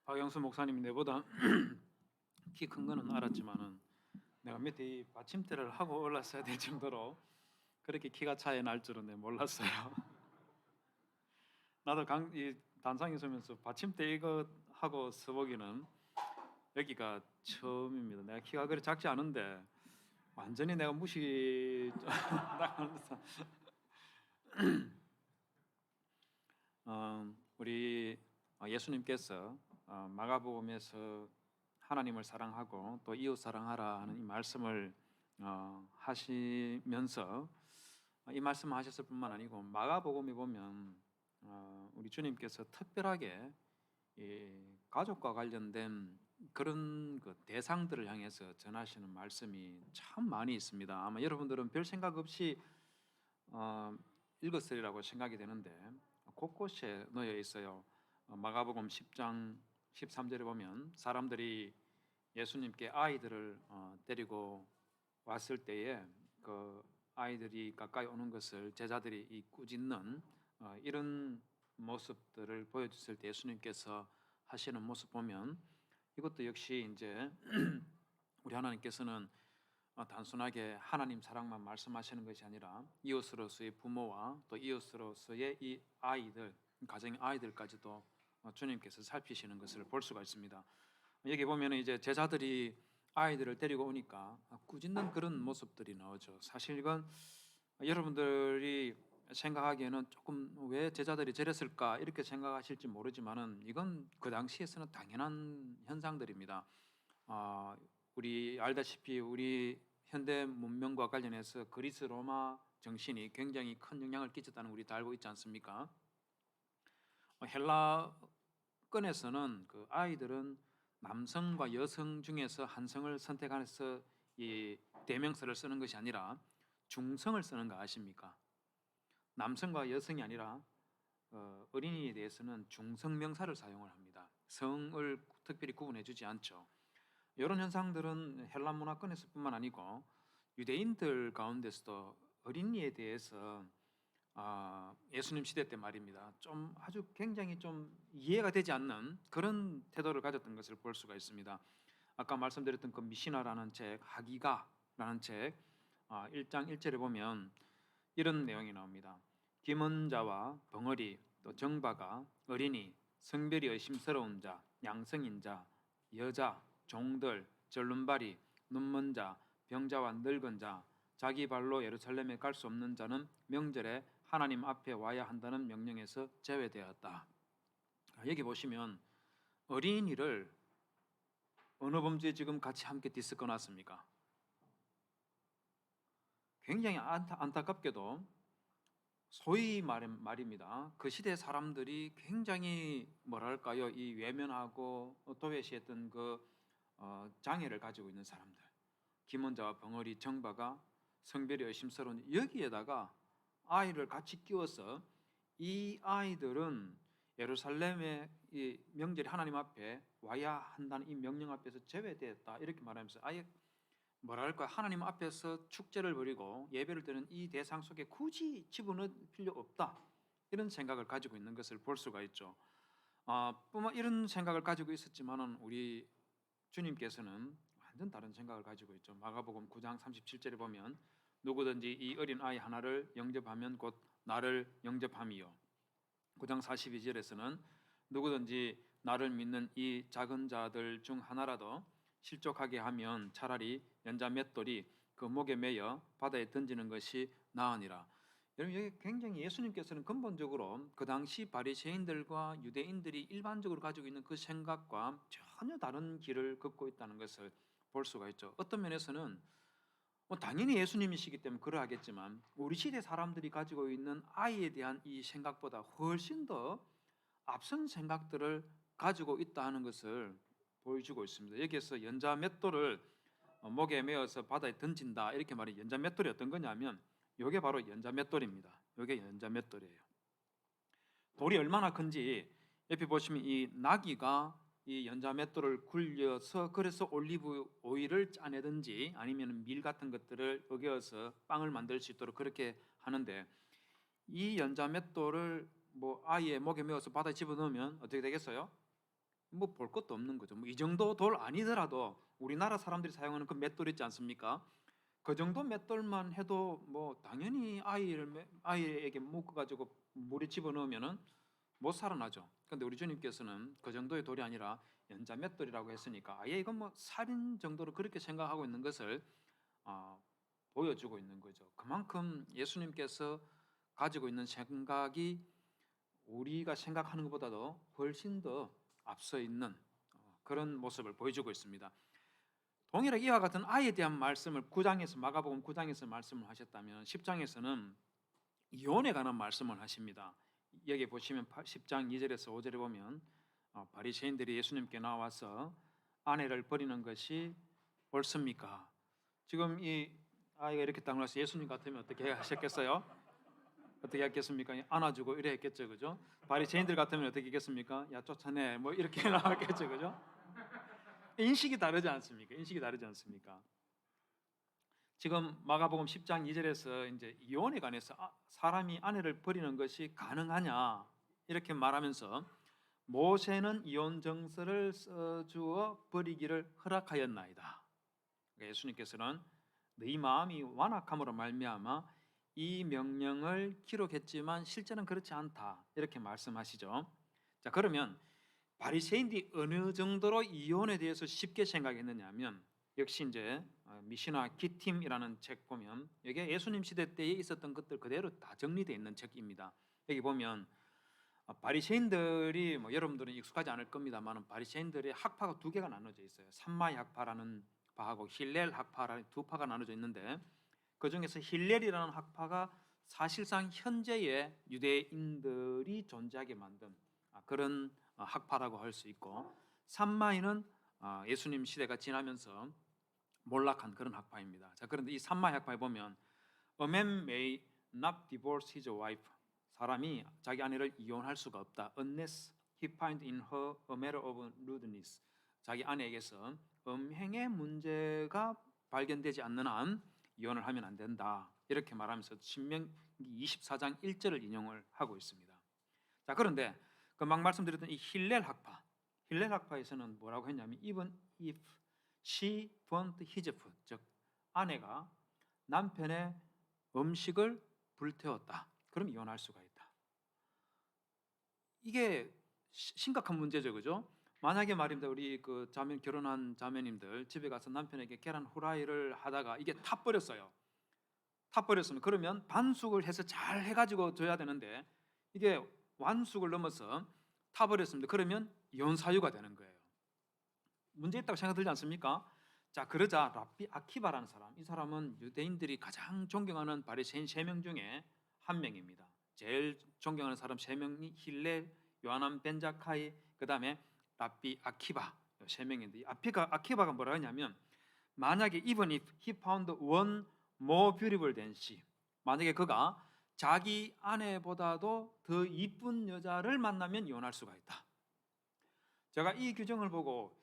박영수 목사님이 내보다 키 큰 거는 알았지만은 내가 밑에 이 받침대를 하고 올랐어야 될 정도로 그렇게 키가 차이 날 줄은 내가 몰랐어요. 나도 이 단상에 서면서 받침대 이거 하고 서보기는 여기가 처음입니다. 내가 키가 그리 작지 않은데 완전히 내가 무시 당하면서 우리 예수님께서 마가복음에서 하나님을 사랑하고 또 이웃 사랑하라 하는 이 말씀을 하시면서 이 말씀을 하셨을 뿐만 아니고 마가복음에 보면 우리 주님께서 특별하게 이 가족과 관련된 그런 그 대상들을 향해서 전하시는 말씀이 참 많이 있습니다. 아마 여러분들은 별 생각 없이 읽었으리라고 생각이 되는데 곳곳에 놓여 있어요. 마가복음 10장 13절에 보면 사람들이 예수님께 아이들을 데리고 왔을 때에 그 아이들이 가까이 오는 것을 제자들이 이 꾸짖는 이런 모습들을 보여주실 때 예수님께서 하시는 모습 보면 이것도 역시 이제 우리 하나님께서는 단순하게 하나님 사랑만 말씀하시는 것이 아니라 이웃으로서의 부모와 또 이웃으로서의 이 아이들, 가정의 아이들까지도 주님께서 살피시는 것을 볼 수가 있습니다. 여기 보면 이제 제자들이 아이들을 데리고 오니까 꾸짖는 그런 모습들이 나오죠. 사실 이건 여러분들이 생각하기에는 조금 왜 제자들이 저랬을까 이렇게 생각하실지 모르지만은 이건 그 당시에서는 당연한 현상들입니다. 우리 알다시피 우리 현대 문명과 관련해서 그리스 로마 정신이 굉장히 큰 영향을 끼쳤다는 우리 다 알고 있지 않습니까? 헬라권에서는 그 아이들은 남성과 여성 중에서 한 성을 선택해서 이 대명사를 쓰는 것이 아니라 중성을 쓰는 거 아십니까? 남성과 여성이 아니라 어린이에 대해서는 중성명사를 사용을 합니다. 성을 특별히 구분해 주지 않죠. 이런 현상들은 헬라 문화권에서뿐만 아니고 유대인들 가운데서도 어린이에 대해서 예수님 시대 때 말입니다. 좀 아주 굉장히 좀 이해가 되지 않는 그런 태도를 가졌던 것을 볼 수가 있습니다. 아까 말씀드렸던 그 미시나라는 책, 하기가라는 책 1장 1절에 보면 이런 내용이 나옵니다. 김언자와 벙어리, 또 정바가, 어린이, 성별이 의심스러운 자, 양성인 자, 여자, 종들, 절름발이, 눈먼 자, 병자와 늙은 자, 자기 발로 예루살렘에 갈 수 없는 자는 명절에 하나님 앞에 와야 한다는 명령에서 제외되었다. 여기 보시면 어린이를 어느 범주에 지금 같이 함께 디스커 놨습니까? 굉장히 안타깝게도 소위 말입니다. 그 시대 사람들이 굉장히 뭐랄까요, 이 외면하고 도외시했던 그 장애를 가지고 있는 사람들, 김원자와 벙어리, 정바가, 성별이 의심스러운, 여기에다가 아이를 같이 끼워서 이 아이들은 예루살렘의 이 명절이 하나님 앞에 와야 한다는 이 명령 앞에서 제외되었다 이렇게 말하면서 아예 뭐랄까 하나님 앞에서 축제를 벌이고 예배를 드리는 이 대상 속에 굳이 집어넣을 필요 없다 이런 생각을 가지고 있는 것을 볼 수가 있죠. 뿐만 이런 생각을 가지고 있었지만은 우리 주님께서는 완전 다른 생각을 가지고 있죠. 마가복음 9장 37절에 보면 누구든지 이 어린 아이 하나를 영접하면 곧 나를 영접함이요. 9장 42절에서는 누구든지 나를 믿는 이 작은 자들 중 하나라도 실족하게 하면 차라리 연자 맷돌이 그 목에 매여 바다에 던지는 것이 나으니라. 여러분 여기 굉장히 예수님께서는 근본적으로 그 당시 바리새인들과 유대인들이 일반적으로 가지고 있는 그 생각과 전혀 다른 길을 걷고 있다는 것을 볼 수가 있죠. 어떤 면에서는 당연히 예수님이시기 때문에 그러하겠지만 우리 시대 사람들이 가지고 있는 아이에 대한 이 생각보다 훨씬 더 앞선 생각들을 가지고 있다 하는 것을 보여주고 있습니다. 여기에서 연자 맷돌을 목에 메어서 바다에 던진다 이렇게 말해. 연자 맷돌이 어떤 거냐면 이게 바로 연자 맷돌입니다. 이게 연자 맷돌이에요. 돌이 얼마나 큰지 옆에 보시면 이 나귀가 이 연자 맷돌을 굴려서 그래서 올리브 오일을 짜내든지 아니면 밀 같은 것들을 어겨서 빵을 만들 수 있도록 그렇게 하는데 이 연자 맷돌을 뭐 아이의 목에 메어서 바다에 집어넣으면 어떻게 되겠어요? 뭐 볼 것도 없는 거죠. 뭐 이 정도 돌 아니더라도 우리나라 사람들이 사용하는 그 맷돌 있지 않습니까? 그 정도 맷돌만 해도 뭐 당연히 아이에게 묶어 가지고 물에 집어넣으면은 못 살아나죠. 근데 우리 주님께서는 그 정도의 돌이 아니라 연자 맷돌이라고 했으니까 아예 이건 뭐 살인 정도로 그렇게 생각하고 있는 것을 보여주고 있는 거죠. 그만큼 예수님께서 가지고 있는 생각이 우리가 생각하는 것보다도 훨씬 더 앞서 있는 그런 모습을 보여주고 있습니다. 동일하게 이와 같은 아이에 대한 말씀을 9장에서 마가복음 9장에서 말씀을 하셨다면 10장에서는 이혼에 관한 말씀을 하십니다. 여기 보시면 10장 2절에서 5절에 보면 바리새인들이 예수님께 나와서 아내를 버리는 것이 옳습니까? 지금 이 아이가 이렇게 딱 나와서 예수님 같으면 어떻게 하셨겠어요? 어떻게 했겠습니까? 안아주고 이래 했겠죠, 그죠? 바리새인들 같으면 어떻게 했겠습니까? 야 쫓아내, 뭐 이렇게 나왔겠죠, 그죠? 인식이 다르지 않습니까? 인식이 다르지 않습니까? 지금 마가복음 10장 2절에서 이제 이혼에 관해서 사람이 아내를 버리는 것이 가능하냐 이렇게 말하면서 모세는 이혼 정서를 써주어 버리기를 허락하였나이다. 그러니까 예수님께서는 너희 마음이 완악함으로 말미암아 이 명령을 기록했지만 실제는 그렇지 않다 이렇게 말씀하시죠. 자, 그러면 바리새인들이 어느 정도로 이혼에 대해서 쉽게 생각했느냐면 역시 이제 미시나 기팀이라는 책 보면 여기에 예수님 시대 때에 있었던 것들 그대로 다 정리되어 있는 책입니다. 여기 보면 바리새인들이 뭐 여러분들은 익숙하지 않을 겁니다만 바리새인들의 학파가 두 개가 나눠져 있어요. 삼마이 학파라는 파하고 힐렐 학파라는 두 파가 나눠져 있는데 그 중에서 힐렐이라는 학파가 사실상 현재의 유대인들이 존재하게 만든 그런 학파라고 할 수 있고 삼마이는 예수님 시대가 지나면서 몰락한 그런 학파입니다. 자, 그런데 이 삼마이 학파에 보면 A man may not divorce his wife. 사람이 자기 아내를 이혼할 수가 없다. Unless he find in her a matter of lewdness. 자기 아내에게서 음행의 문제가 발견되지 않는 한 이혼을 하면 안 된다. 이렇게 말하면서 신명기 24장 1절을 인용을 하고 있습니다. 자, 그런데 막 말씀드렸던 이 힐렐 학파에서는 뭐라고 했냐면 even if she burnt his food, 즉 아내가 남편의 음식을 불태웠다. 그럼 이혼할 수가 있다. 이게 심각한 문제죠, 그죠? 만약에 말입니다, 우리 그 결혼한 자매님들 집에 가서 남편에게 계란 후라이를 하다가 이게 타버렸어요. 타버렸으면 그러면 반숙을 해서 잘 해가지고 줘야 되는데 이게 완숙을 넘어서 타버렸습니다. 그러면 이혼 사유가 되는 거예요. 문제 있다고 생각 들지 않습니까? 자, 그러자 랍비 아키바라는 사람, 이 사람은 유대인들이 가장 존경하는 바리새인 3명 중에 한 명입니다. 제일 존경하는 사람 3명이 힐렐, 요하난 벤 자카이, 그 다음에 랍비 아키바 3명인데 아키바가 뭐라 하냐면 만약에 even if he found one more beautiful than she, 만약에 그가 자기 아내보다도 더 이쁜 여자를 만나면 이혼할 수가 있다. 제가 이 규정을 보고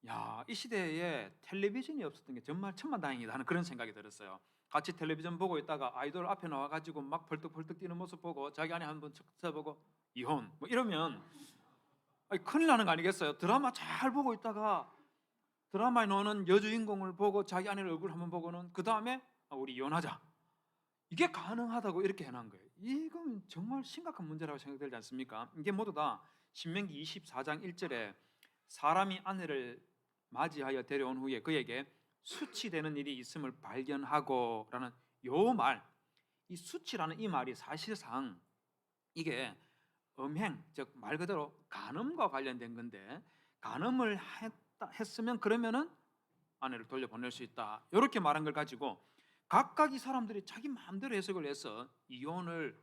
야, 이 시대에 텔레비전이 없었던 게 정말 천만다행이다 하는 그런 생각이 들었어요. 같이 텔레비전 보고 있다가 아이돌 앞에 나와가지고 막 벌떡벌떡 뛰는 모습 보고 자기 아내 한번 쳐보고 이혼 뭐 이러면 큰일 나는 거 아니겠어요? 드라마 잘 보고 있다가 드라마에 나오는 여주인공을 보고 자기 아내 얼굴 한번 보고는 그 다음에 우리 이혼하자, 이게 가능하다고 이렇게 해놓은 거예요. 이건 정말 심각한 문제라고 생각되지 않습니까? 이게 모두 다 신명기 24장 1절에 사람이 아내를 맞이하여 데려온 후에 그에게 수치되는 일이 있음을 발견하고 라는 요 말, 이 수치라는 이 말이 사실상 이게 음행, 즉 말 그대로 간음과 관련된 건데 간음을 했으면 그러면은 아내를 돌려보낼 수 있다, 이렇게 말한 걸 가지고 각각 이 사람들이 자기 마음대로 해석을 해서 이혼을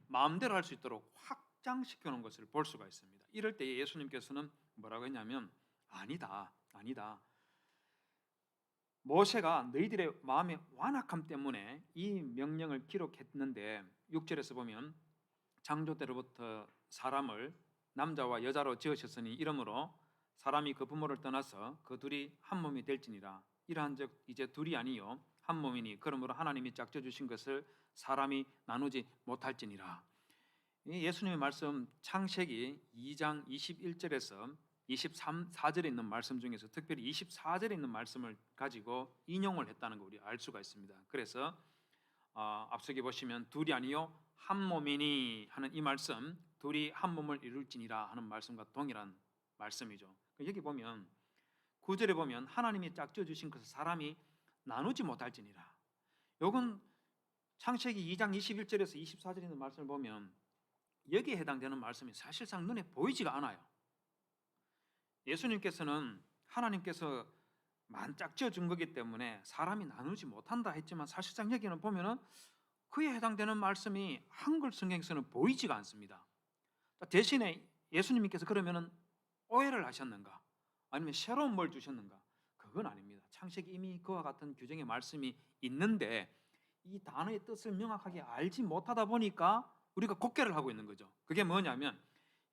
마음대로 할 수 있도록 확장시켜 놓은 것을 볼 수가 있습니다. 이럴 때 예수님께서는 뭐라고 했냐면 아니다. 모세가 너희들의 마음의 완악함 때문에 이 명령을 기록했는데 6절에서 보면 창조 때로부터 사람을 남자와 여자로 지으셨으니 이러므로 사람이 그 부모를 떠나서 그 둘이 한 몸이 될지니라. 이러한 즉 이제 둘이 아니요 한 몸이니 그러므로 하나님이 짝져 주신 것을 사람이 나누지 못할지니라. 이 예수님의 말씀 창세기 2장 21절에서 24절에 있는 말씀 중에서 특별히 24절에 있는 말씀을 가지고 인용을 했다는 거 우리 알 수가 있습니다. 그래서 앞서기 보시면 둘이 아니요 한 몸이니 하는 이 말씀, 둘이 한 몸을 이룰지니라 하는 말씀과 동일한 말씀이죠. 여기 보면 9절에 보면 하나님이 짝지어 주신 것을 사람이 나누지 못할지니라. 요건 창세기 2장 21절에서 24절에 있는 말씀을 보면 여기에 해당되는 말씀이 사실상 눈에 보이지가 않아요. 예수님께서는 하나님께서 짝지어 준 거기 때문에 사람이 나누지 못한다 했지만 사실상 여기는 보면은 그에 해당되는 말씀이 한글 성경에서는 보이지가 않습니다. 대신에 예수님께서 그러면은 오해를 하셨는가? 아니면 새로운 뭘 주셨는가? 그건 아닙니다. 창세기 이미 그와 같은 규정의 말씀이 있는데 이 단어의 뜻을 명확하게 알지 못하다 보니까 우리가 곡계를 하고 있는 거죠. 그게 뭐냐면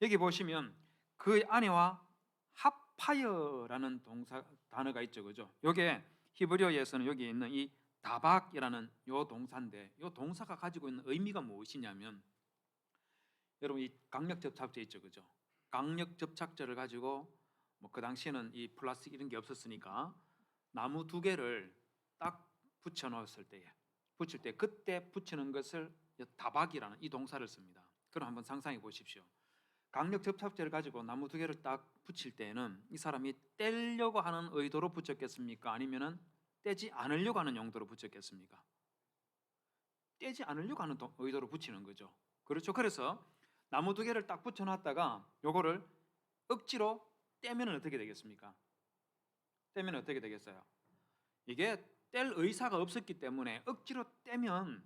여기 보시면 그 아내와 하파여라는 단어가 있죠, 그죠? 이게 히브리어에서는 여기 있는 이 다박이라는 요 동사인데 요 동사가 가지고 있는 의미가 무엇이냐면 여러분 이 강력 접착제 있죠, 그죠? 강력 접착제를 가지고 뭐 그 당시에는 이 플라스틱 이런 게 없었으니까 나무 두 개를 딱 붙여 놓았을 때에 붙일 때 그때 붙이는 것을 다박이라는 이 동사를 씁니다. 그럼 한번 상상해 보십시오. 강력 접착제를 가지고 나무 두 개를 딱 붙일 때에는 이 사람이 떼려고 하는 의도로 붙였겠습니까? 아니면은 떼지 않으려고 하는 용도로 붙였겠습니까? 떼지 않으려고 하는 의도로 붙이는 거죠. 그렇죠. 그래서 나무 두 개를 딱 붙여놨다가 요거를 억지로 떼면 어떻게 되겠습니까? 떼면 어떻게 되겠어요? 이게 뗄 의사가 없었기 때문에 억지로 떼면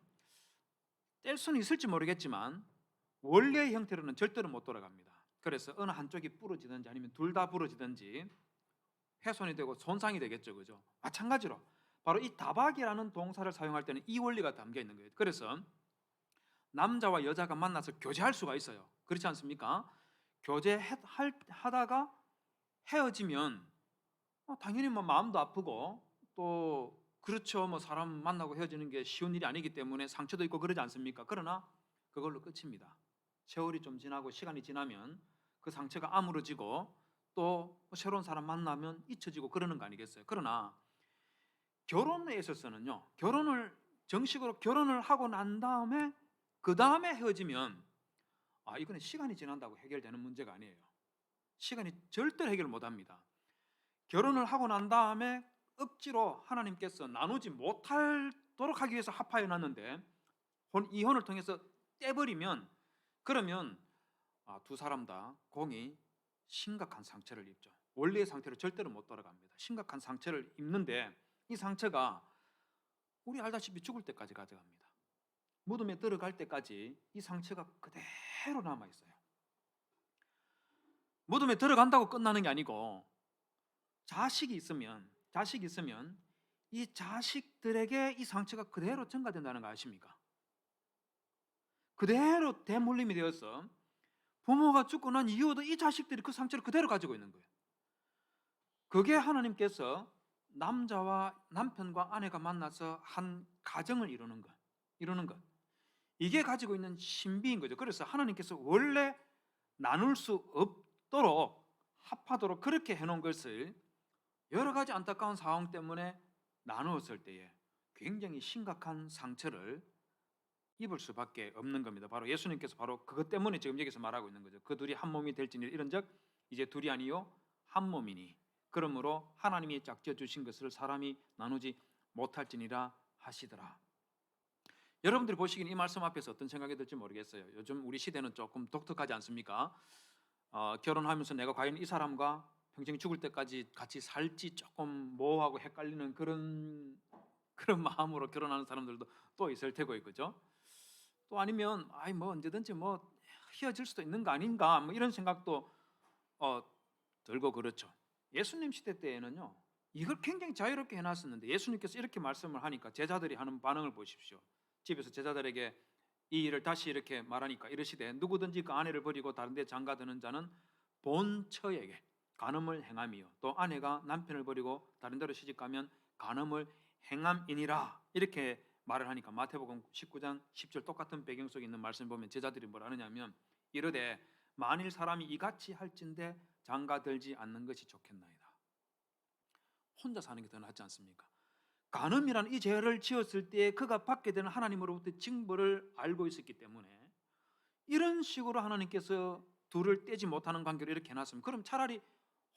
뗄 수는 있을지 모르겠지만 원래의 형태로는 절대로 못 돌아갑니다. 그래서 어느 한쪽이 부러지든지 아니면 둘 다 부러지든지 훼손이 되고 손상이 되겠죠, 그죠? 마찬가지로 바로 이 다박이라는 동사를 사용할 때는 이 원리가 담겨 있는 거예요. 그래서 남자와 여자가 만나서 교제할 수가 있어요. 그렇지 않습니까? 교제하다가 헤어지면 당연히 뭐 마음도 아프고 또 그렇죠. 뭐 사람 만나고 헤어지는 게 쉬운 일이 아니기 때문에 상처도 있고 그러지 않습니까? 그러나 그걸로 끝입니다. 세월이 좀 지나고 시간이 지나면 그 상처가 아물어지고 또 새로운 사람 만나면 잊혀지고 그러는 거 아니겠어요? 그러나 결혼에 있어서는요, 정식으로 결혼을 하고 난 다음에 그 다음에 헤어지면 이거는 시간이 지난다고 해결되는 문제가 아니에요. 시간이 절대로 해결 못합니다. 결혼을 하고 난 다음에 억지로 하나님께서 나누지 못하도록 하기 위해서 합하여 놨는데 이혼을 통해서 떼버리면 그러면 두 사람 다 공이 심각한 상처를 입죠. 원래의 상태로 절대로 못 돌아갑니다. 심각한 상처를 입는데 이 상처가 우리 알다시피 죽을 때까지 가져갑니다. 무덤에 들어갈 때까지 이 상처가 그대로 남아있어요. 무덤에 들어간다고 끝나는 게 아니고 자식이 있으면 이 자식들에게 이 상처가 그대로 전가된다는 거 아십니까? 그대로 대물림이 되어서 부모가 죽고 난 이후에도 이 자식들이 그 상처를 그대로 가지고 있는 거예요. 그게 하나님께서 남편과 아내가 만나서 한 가정을 이루는 것. 이게 가지고 있는 신비인 거죠. 그래서 하나님께서 원래 나눌 수 없도록 합하도록 그렇게 해놓은 것을 여러 가지 안타까운 상황 때문에 나누었을 때에 굉장히 심각한 상처를 입을 수밖에 없는 겁니다. 바로 예수님께서 바로 그것 때문에 지금 여기서 말하고 있는 거죠. 그 둘이 한 몸이 될지니 이런즉 이제 둘이 아니요 한 몸이니 그러므로 하나님이 짝지어 주신 것을 사람이 나누지 못할지니라 하시더라. 여러분들이 보시기엔 이 말씀 앞에서 어떤 생각이 들지 모르겠어요. 요즘 우리 시대는 조금 독특하지 않습니까? 결혼하면서 내가 과연 이 사람과 평생 죽을 때까지 같이 살지 조금 모호하고 헷갈리는 그런 마음으로 결혼하는 사람들도 또 있을 테고, 그죠? 또 아니면 뭐 언제든지 뭐 헤어질 수도 있는 거 아닌가 뭐 이런 생각도 들고 그렇죠. 예수님 시대 때에는요 이걸 굉장히 자유롭게 해놨었는데 예수님께서 이렇게 말씀을 하니까 제자들이 하는 반응을 보십시오. 집에서 제자들에게 이 일을 다시 이렇게 말하니까 이르시되 누구든지 그 아내를 버리고 다른 데 장가드는 자는 본처에게 간음을 행함이요 또 아내가 남편을 버리고 다른 데로 시집가면 간음을 행함이니라 이렇게 말을 하니까 마태복음 19장 10절 똑같은 배경 속에 있는 말씀 보면 제자들이 뭐라 하느냐면 이르되 만일 사람이 이같이 할진대 장가들지 않는 것이 좋겠나이다. 혼자 사는 게 더 낫지 않습니까? 간음이라는 이 죄를 지었을 때 그가 받게 되는 하나님으로부터 징벌을 알고 있었기 때문에 이런 식으로 하나님께서 둘을 떼지 못하는 관계를 이렇게 해놨으면 그럼 차라리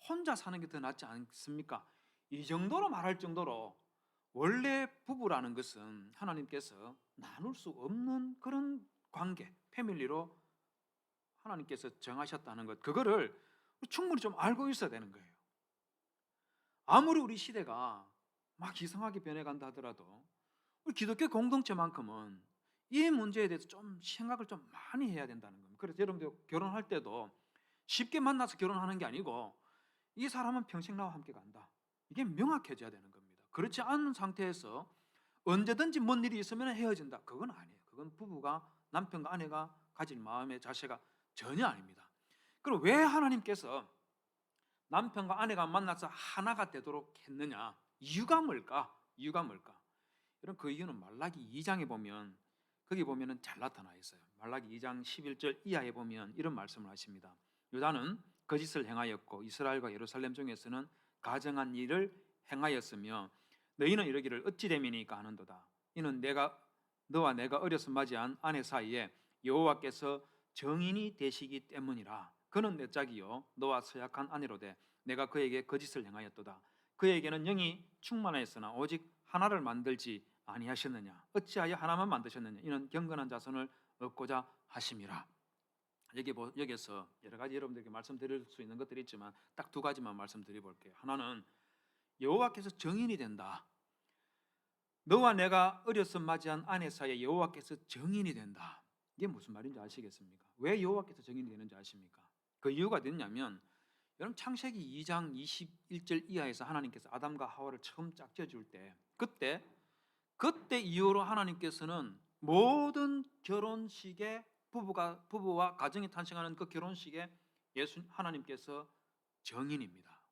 혼자 사는 게 더 낫지 않습니까? 이 정도로 말할 정도로 원래 부부라는 것은 하나님께서 나눌 수 없는 그런 관계, 패밀리로 하나님께서 정하셨다는 것, 그거를 충분히 좀 알고 있어야 되는 거예요. 아무리 우리 시대가 막 이상하게 변해간다 하더라도 우리 기독교 공동체만큼은 이 문제에 대해서 좀 생각을 좀 많이 해야 된다는 겁니다. 그래서 여러분들 결혼할 때도 쉽게 만나서 결혼하는 게 아니고 이 사람은 평생 나와 함께 간다, 이게 명확해져야 되는 겁니다. 그렇지 않은 상태에서 언제든지 뭔 일이 있으면 헤어진다, 그건 아니에요. 그건 부부가, 남편과 아내가 가질 마음의 자세가 전혀 아닙니다. 그럼 왜 하나님께서 남편과 아내가 만나서 하나가 되도록 했느냐? 이유가 뭘까? 이유가 뭘까? 여러분, 그 이유는 말라기 2장에 보면 거기 보면은 잘 나타나 있어요. 말라기 2장 11절 이하에 보면 이런 말씀을 하십니다. 유다는 거짓을 행하였고 이스라엘과 예루살렘 중에서는 가정한 일을 행하였으며 너희는 이르기를 어찌 됨이니까 하는도다. 이는 너와 내가 어려서 맞이한 아내 사이에 여호와께서 정인이 되시기 때문이라. 그는 내 짝이요 너와 서약한 아내로되 내가 그에게 거짓을 행하였도다. 그에게는 영이 충만하였으나 오직 하나를 만들지 아니하셨느냐? 어찌하여 하나만 만드셨느냐? 이는 경건한 자손을 얻고자 하심이라. 여기에서 여러 가지 여러분들에게 말씀드릴 수 있는 것들이 있지만 딱 두 가지만 말씀드려볼게요. 하나는 여호와께서 정인이 된다. 너와 내가 어려서 맞이한 아내 사이에 여호와께서 정인이 된다. 이게 무슨 말인지 아시겠습니까? 왜 여호와께서 정인이 되는지 아십니까? 그 이유가 뭐냐면 여러분, 창세기 2장 21절 이하에서 하나님께서 아담과 하와를 처음 짝지어줄 때 그때 이후로 하나님께서는 모든 결혼식에 부부와 가정이 탄생하는 그 결혼식에 하나님께서 정인입니다.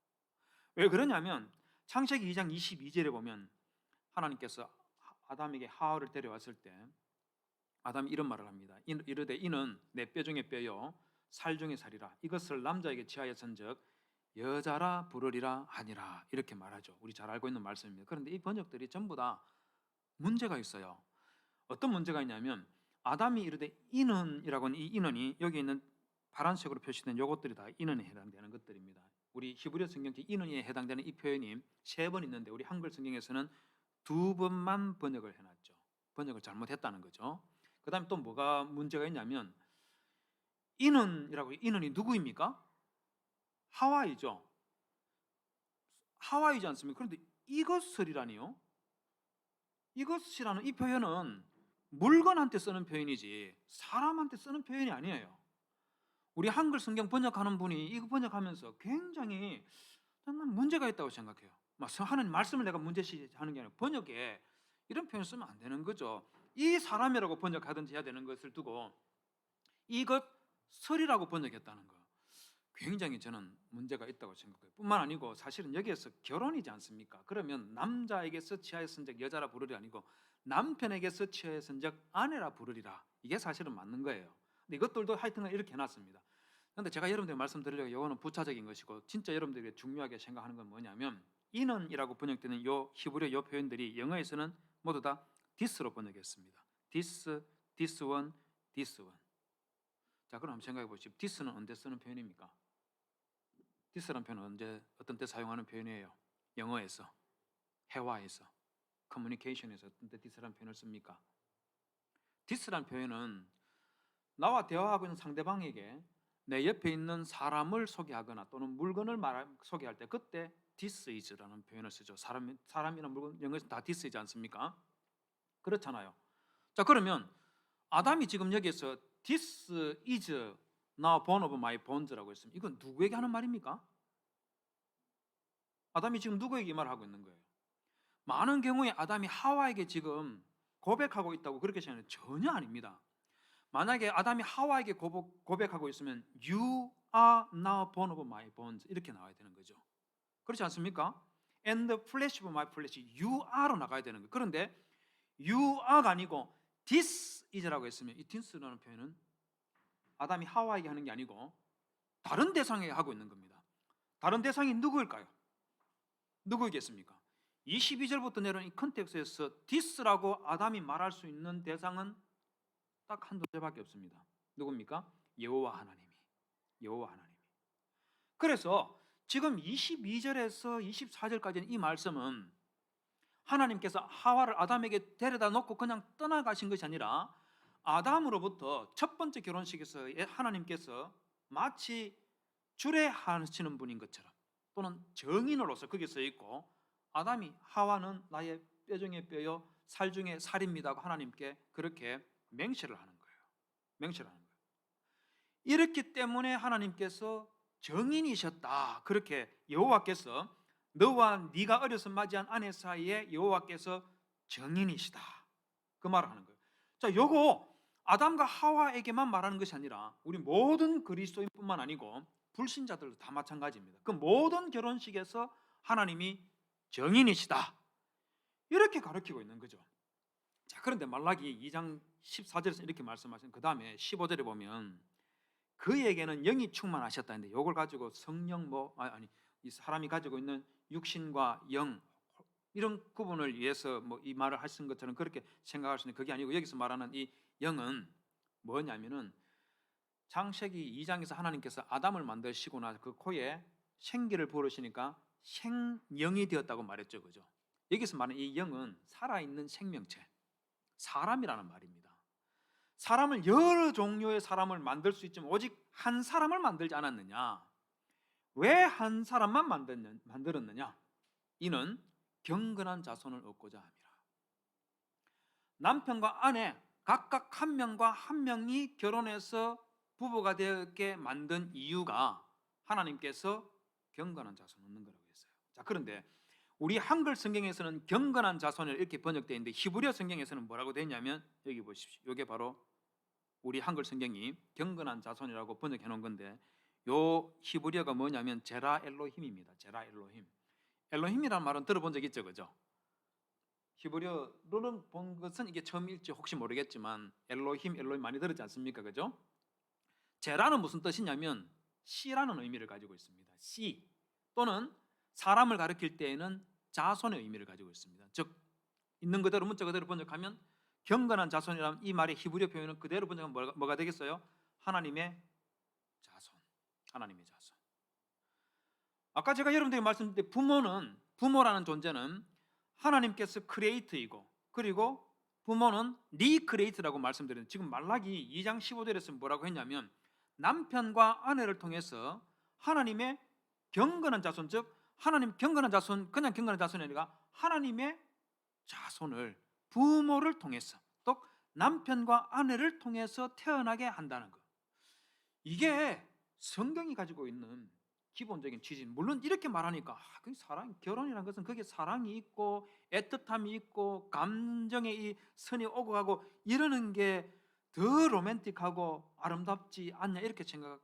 왜 그러냐면 창세기 2장 22절에 보면 하나님께서 아담에게 하와를 데려왔을 때 아담이 이런 말을 합니다. 이르되 이는 내 뼈 중에 뼈요 살 중에 살이라. 이것을 남자에게 취하였은즉 여자라 부르리라 하니라. 이렇게 말하죠. 우리 잘 알고 있는 말씀입니다. 그런데 이 번역들이 전부 다 문제가 있어요. 어떤 문제가 있냐면 아담이 이르되 이는이라고 하는 이 이는이 여기 있는 파란색으로 표시된 이것들이 다 이는에 해당되는 것들입니다. 우리 히브리 성경책 이는에 해당되는 이 표현이 3번 있는데 우리 한글 성경에서는 2번만 번역을 해놨죠. 번역을 잘못했다는 거죠. 그 다음에 또 뭐가 문제가 있냐면 이는이 누구입니까? 하와이죠. 하와이지 않습니까? 그런데 이것을이라니요? 이것이라는 이 표현은 물건한테 쓰는 표현이지 사람한테 쓰는 표현이 아니에요. 우리 한글 성경 번역하는 분이 이거 번역하면서 굉장히 문제가 있다고 생각해요. 하나님 말씀을 내가 문제시하는 게 아니라 번역에 이런 표현 쓰면 안 되는 거죠. 이 사람이라고 번역하든지 해야 되는 것을 두고 이것설이라고 번역했다는 거, 굉장히 저는 문제가 있다고 생각해요. 뿐만 아니고 사실은 여기에서 결혼이지 않습니까? 그러면 남자에게서 취하였은즉 여자라 부르리 아니고 남편에게서 취하였은즉 아내라 부르리라. 이게 사실은 맞는 거예요. 근데 이것들도 하여튼 이렇게 해놨습니다. 그런데 제가 여러분들에게 말씀드리려고 이거는 부차적인 것이고 진짜 여러분들에게 중요하게 생각하는 건 뭐냐면 이는이라고 번역되는 요 히브리어 요 표현들이 영어에서는 모두 다 this로 번역했습니다. this, this one, this one. 자, 그럼 한번 생각해 보십시오. this는 언제 쓰는 표현입니까? this라는 표현은 언제 어떤 때 사용하는 표현이에요? 영어에서, 회화에서, 커뮤니케이션에서 어떤 때 this라는 표현을 씁니까? this라는 표현은 나와 대화하고 있는 상대방에게 내 옆에 있는 사람을 소개하거나 또는 물건을 소개할 때 그때 this is라는 표현을 쓰죠. 사람이나 물건, 영어에서 다 this is 않습니까? 그렇잖아요. 자, 그러면 아담이 지금 여기에서 this is now bone of my bones라고 했습니다. 이건 누구에게 하는 말입니까? 아담이 지금 누구에게 이 말을 하고 있는 거예요? 많은 경우에 아담이 하와에게 지금 고백하고 있다고 그렇게 생각하는 전혀 아닙니다. 만약에 아담이 하와에게 고백하고 있으면 You are now bone of my bones 이렇게 나와야 되는 거죠. 그렇지 않습니까? And the flesh of my flesh You are로 나가야 되는 거예요. 그런데 You are가 아니고 This is라고 했으면 이 this라는 표현은 아담이 하와에게 하는 게 아니고 다른 대상에게 하고 있는 겁니다. 다른 대상이 누구일까요? 누구이겠습니까? 22절부터 내려온 이 컨텍스트에서 디스라고 아담이 말할 수 있는 대상은 딱 한두 개밖에 없습니다. 누굽니까? 여호와 하나님이. 여호와 하나님이. 그래서 지금 22절에서 24절까지는 이 말씀은 하나님께서 하와를 아담에게 데려다 놓고 그냥 떠나가신 것이 아니라 아담으로부터 첫 번째 결혼식에서 하나님께서 마치 주례하시는 분인 것처럼 또는 정인으로서 거기에 써 있고 아담이 하와는 나의 뼈 중에 뼈요 살 중에 살입니다 하고 하나님께 그렇게 맹세를 하는 거예요. 맹세를 하는 거예요. 이렇기 때문에 하나님께서 정인이셨다. 그렇게 여호와께서 너와 네가 어려서 맞이한 아내 사이에 여호와께서 정인이시다. 그 말을 하는 거예요. 자, 요거 아담과 하와에게만 말하는 것이 아니라 우리 모든 그리스도인뿐만 아니고 불신자들도 다 마찬가지입니다. 그 모든 결혼식에서 하나님이 정인이시다. 이렇게 가르치고 있는 거죠. 자, 그런데 말라기 2장 14절에서 이렇게 말씀하신 그 다음에 15절에 보면 그에게는 영이 충만하셨다는데 이걸 가지고 성령 이 사람이 가지고 있는 육신과 영 이런 구분을 위해서 이 말을 하신 것처럼 그렇게 생각할 수 있는 그게 아니고 여기서 말하는 이 영은 뭐냐면은 창세기 2장에서 하나님께서 아담을 만드시고 나서 그 코에 생기를 부으시니까 생영이 되었다고 말했죠, 그죠? 여기서 말하는 이 영은 살아있는 생명체, 사람이라는 말입니다. 사람을 여러 종류의 사람을 만들 수 있지만 오직 한 사람을 만들지 않았느냐? 왜 한 사람만 만들었느냐? 이는 경건한 자손을 얻고자 함이라. 남편과 아내 각각 한 명과 한 명이 결혼해서 부부가 되게 만든 이유가 하나님께서 경건한 자손을 얻는 거라고 했어요. 자, 그런데 우리 한글 성경에서는 경건한 자손을 이렇게 번역되어 있는데 히브리어 성경에서는 뭐라고 되어 있냐면 여기 보십시오. 이게 바로 우리 한글 성경이 경건한 자손이라고 번역해 놓은 건데 요 히브리어가 뭐냐면 제라 엘로힘입니다. 제라 엘로힘. 엘로힘이라는 말은 들어본 적 있죠, 그죠? 히브리어로는 본 것은 이게 처음일지 혹시 모르겠지만 엘로힘 많이 들었지 않습니까, 그죠? 제라는 무슨 뜻이냐면 씨라는 의미를 가지고 있습니다. 씨 또는 사람을 가리킬 때에는 자손의 의미를 가지고 있습니다. 즉 있는 그대로 문자 그대로 번역하면 경건한 자손이라는 이 말의 히브리어 표현은 그대로 번역하면 뭐가 되겠어요? 하나님의 자손. 하나님의 자손. 아까 제가 여러분들에게 말씀드린 부모라는 존재는 하나님께서 크리에이터이고 그리고 부모는 리크리에이터라고 말씀드렸는데 지금 말라기 2장 15절에서 뭐라고 했냐면 남편과 아내를 통해서 하나님의 경건한 자손 즉 하나님 경건한 자손 그냥 경건한 자손이 아니라 하나님의 자손을 부모를 통해서 또 남편과 아내를 통해서 태어나게 한다는 것. 이게 성경이 가지고 있는 기본적인 취지는 물론 이렇게 말하니까 그 사랑 결혼이라는 것은 거기에 사랑이 있고 애틋함이 있고 감정의 이 선이 오고 가고 이러는 게 더 로맨틱하고 아름답지 않냐 이렇게 생각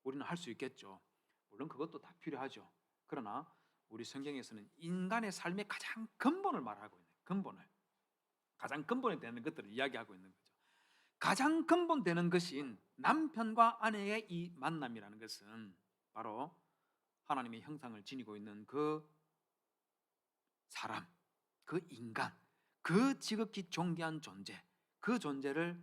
우리는 할 수 있겠죠. 물론 그것도 다 필요하죠. 그러나 우리 성경에서는 인간의 삶의 가장 근본을 말하고 있는 근본을 가장 근본이 되는 것들을 이야기하고 있는 거죠. 가장 근본되는 것인 남편과 아내의 이 만남이라는 것은 바로 하나님의 형상을 지니고 있는 그 사람, 그 인간, 그 지극히 존귀한 존재, 그 존재를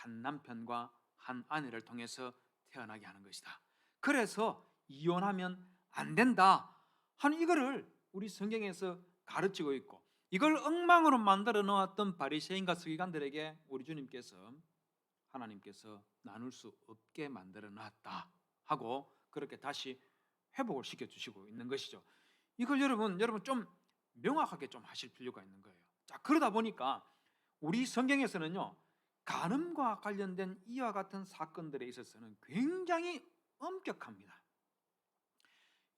한 남편과 한 아내를 통해서 태어나게 하는 것이다. 그래서 이혼하면 안 된다 하는 이거를 우리 성경에서 가르치고 있고 이걸 엉망으로 만들어 놓았던 바리새인과 서기관들에게 우리 주님께서 하나님께서 나눌 수 없게 만들어 놨다 하고 그렇게 다시 회복을 시켜주시고 있는 것이죠. 이걸 여러분 좀 명확하게 좀 하실 필요가 있는 거예요. 자, 그러다 보니까 우리 성경에서는요 간음과 관련된 이와 같은 사건들에 있어서는 굉장히 엄격합니다.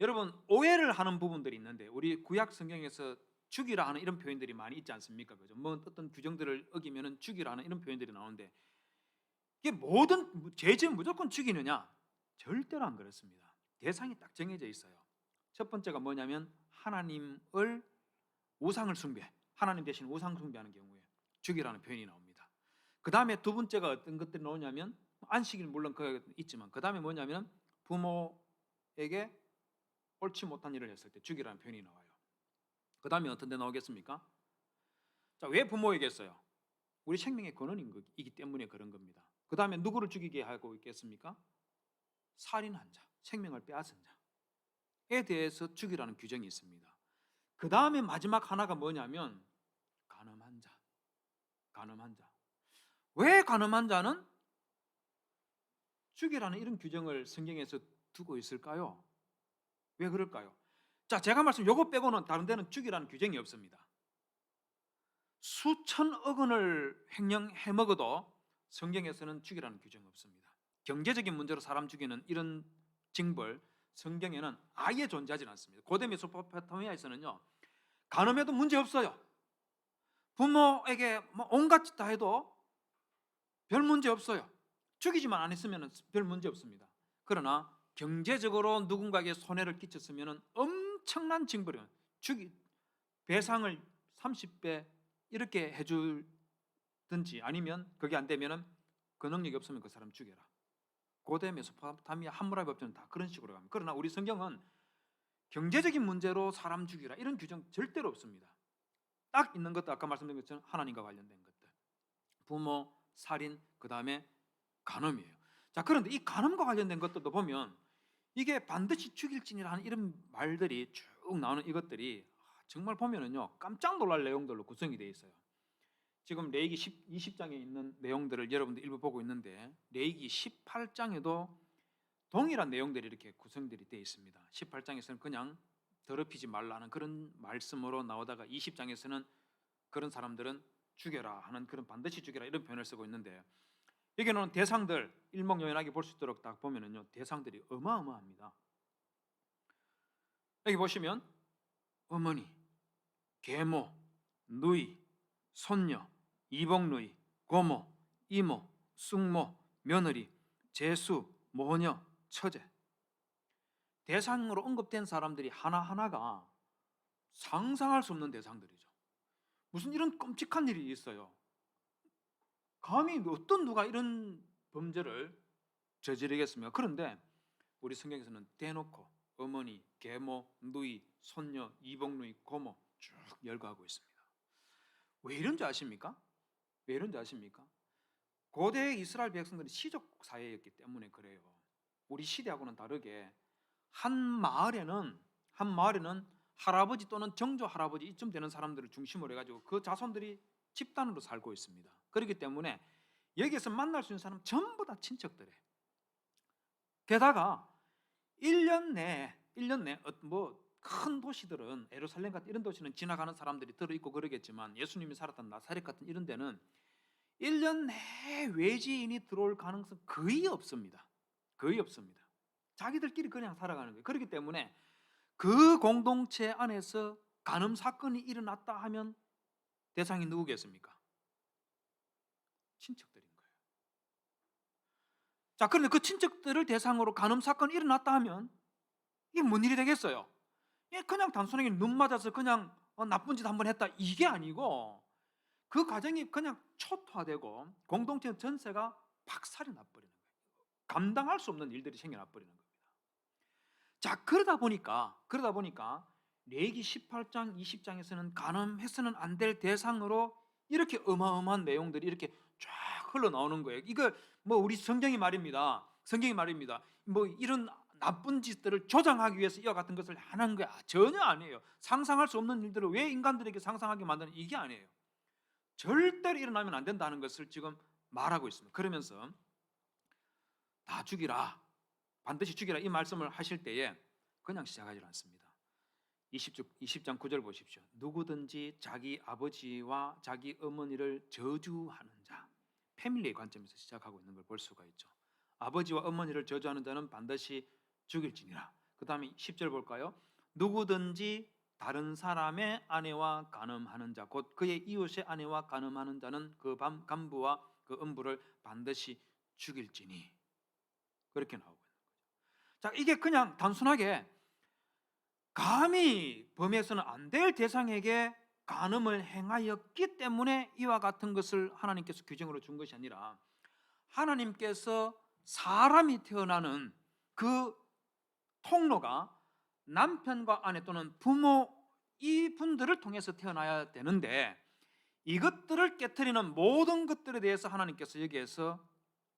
여러분 오해를 하는 부분들이 있는데 우리 구약 성경에서 죽이라 하는 이런 표현들이 많이 있지 않습니까? 그죠? 뭐 어떤 규정들을 어기면은 죽이라 하는 이런 표현들이 나오는데 이게 모든 죄지 무조건 죽이느냐? 절대로 안 그렇습니다. 대상이 딱 정해져 있어요. 첫 번째가 뭐냐면 하나님을 우상을 숭배, 하나님 대신 우상 숭배하는 경우에 죽이라는 표현이 나옵니다. 그 다음에 두 번째가 어떤 것들이 나오냐면 안식일 물론 그 있지만 그 다음에 뭐냐면 부모에게 옳지 못한 일을 했을 때 죽이라는 표현이 나와요. 그 다음에 어떤 데 나오겠습니까? 자, 왜 부모이겠어요? 우리 생명의 근원이기 때문에 그런 겁니다. 그 다음에 누구를 죽이게 하고 있겠습니까? 살인한 자, 생명을 빼앗은 자에 대해서 죽이라는 규정이 있습니다. 그 다음에 마지막 하나가 뭐냐면 간음한 자. 간음한 자. 왜 간음한 자는 죽이라는 이런 규정을 성경에서 두고 있을까요? 왜 그럴까요? 자, 제가 말씀 요거 빼고는 다른 데는 죽이라는 규정이 없습니다. 수천억 원을 횡령해 먹어도 성경에서는 죽이라는 규정이 없습니다. 경제적인 문제로 사람 죽이는 이런 징벌 성경에는 아예 존재하지 않습니다. 고대 메소포타미아에서는요, 간음해도 문제 없어요. 부모에게 온갖 짓 다 해도 별 문제 없어요. 죽이지만 안 했으면 별 문제 없습니다. 그러나 경제적으로 누군가에게 손해를 끼쳤으면 엄청난 징벌이에요. 배상을 30배 이렇게 해주든지, 아니면 그게 안 되면 그 능력이 없으면 그 사람 죽여라. 고대 메소포타미아 함무라비 법전은 다 그런 식으로 갑니다. 그러나 우리 성경은 경제적인 문제로 사람 죽이라 이런 규정 절대로 없습니다. 딱 있는 것도 아까 말씀드린 것처럼 하나님과 관련된 것들, 부모, 살인, 그 다음에 간음이에요. 자, 그런데 이 간음과 관련된 것들도 보면 이게 반드시 죽일지니라는 이런 말들이 쭉 나오는 이것들이 정말 보면은요, 깜짝 놀랄 내용들로 구성이 되어 있어요. 지금 레위기 20장에 있는 내용들을 여러분들 일부 보고 있는데, 레위기 18장에도 동일한 내용들이 이렇게 구성들이 되어 있습니다. 18장에서는 그냥 더럽히지 말라는 그런 말씀으로 나오다가 20장에서는 그런 사람들은 죽여라 하는, 그런 반드시 죽여라 이런 표현을 쓰고 있는데, 여기는 대상들 일목요연하게 볼 수 있도록 딱 보면은요, 대상들이 어마어마합니다. 여기 보시면 어머니, 계모, 누이, 손녀, 이복누이, 고모, 이모, 숙모, 며느리, 제수, 모녀, 처제, 대상으로 언급된 사람들이 하나하나가 상상할 수 없는 대상들이죠. 무슨 이런 끔찍한 일이 있어요. 감히 어떤 누가 이런 범죄를 저지르겠습니까? 그런데 우리 성경에서는 대놓고 어머니, 계모, 누이, 손녀, 이복누이, 고모 쭉 열거하고 있습니다. 왜 이런지 아십니까? 왜 이런지 아십니까? 고대 이스라엘 백성들이 시족 사회였기 때문에 그래요. 우리 시대하고는 다르게 한 마을에는 할아버지 또는 정조 할아버지 이쯤 되는 사람들을 중심으로 해가지고 그 자손들이 집단으로 살고 있습니다. 그렇기 때문에 여기에서 만날 수 있는 사람 전부 다 친척들에. 게다가 1년 내에 큰 도시들은, 예루살렘 같은 이런 도시는 지나가는 사람들이 들어있고 그러겠지만, 예수님이 살았던 나사렛 같은 이런 데는 1년 내에 외지인이 들어올 가능성 거의 없습니다. 거의 없습니다. 자기들끼리 그냥 살아가는 거예요. 그렇기 때문에 그 공동체 안에서 간음 사건이 일어났다 하면 대상이 누구겠습니까? 친척들인 거예요. 자, 그런데 그 친척들을 대상으로 간음 사건이 일어났다 하면 이게 뭔 일이 되겠어요? 그냥 단순하게 눈 맞아서 그냥 나쁜 짓 한번 했다 이게 아니고, 그 과정이 그냥 초토화되고 공동체 전체가 박살이 나버리는 거예요. 감당할 수 없는 일들이 생겨나버리는 겁니다. 자, 그러다 보니까 레위기 18장, 20장에서는 간음해서는 안 될 대상으로 이렇게 어마어마한 내용들이 이렇게 쫙 흘러나오는 거예요. 이거 우리 성경이 말입니다. 이런 나쁜 짓들을 조장하기 위해서 이와 같은 것을 하는 거야? 전혀 아니에요. 상상할 수 없는 일들을 왜 인간들에게 상상하게 만드는, 이게 아니에요. 절대로 일어나면 안 된다는 것을 지금 말하고 있습니다. 그러면서 다 죽이라, 반드시 죽이라 이 말씀을 하실 때에 그냥 시작하지 않습니다. 20장 9절 보십시오. 누구든지 자기 아버지와 자기 어머니를 저주하는 자, 패밀리의 관점에서 시작하고 있는 걸 볼 수가 있죠. 아버지와 어머니를 저주하는 자는 반드시 죽일지니라. 그 다음에 10절 볼까요? 누구든지 다른 사람의 아내와 간음하는 자, 곧 그의 이웃의 아내와 간음하는 자는 그 간부와 그 음부를 반드시 죽일지니. 그렇게 나오고 있는 거죠. 자, 이게 그냥 단순하게 감히 범해서는 안 될 대상에게 간음을 행하였기 때문에 이와 같은 것을 하나님께서 규정으로 준 것이 아니라, 하나님께서 사람이 태어나는 그 통로가 남편과 아내 또는 부모 이분들을 통해서 태어나야 되는데 이것들을 깨트리는 모든 것들에 대해서 하나님께서 여기에서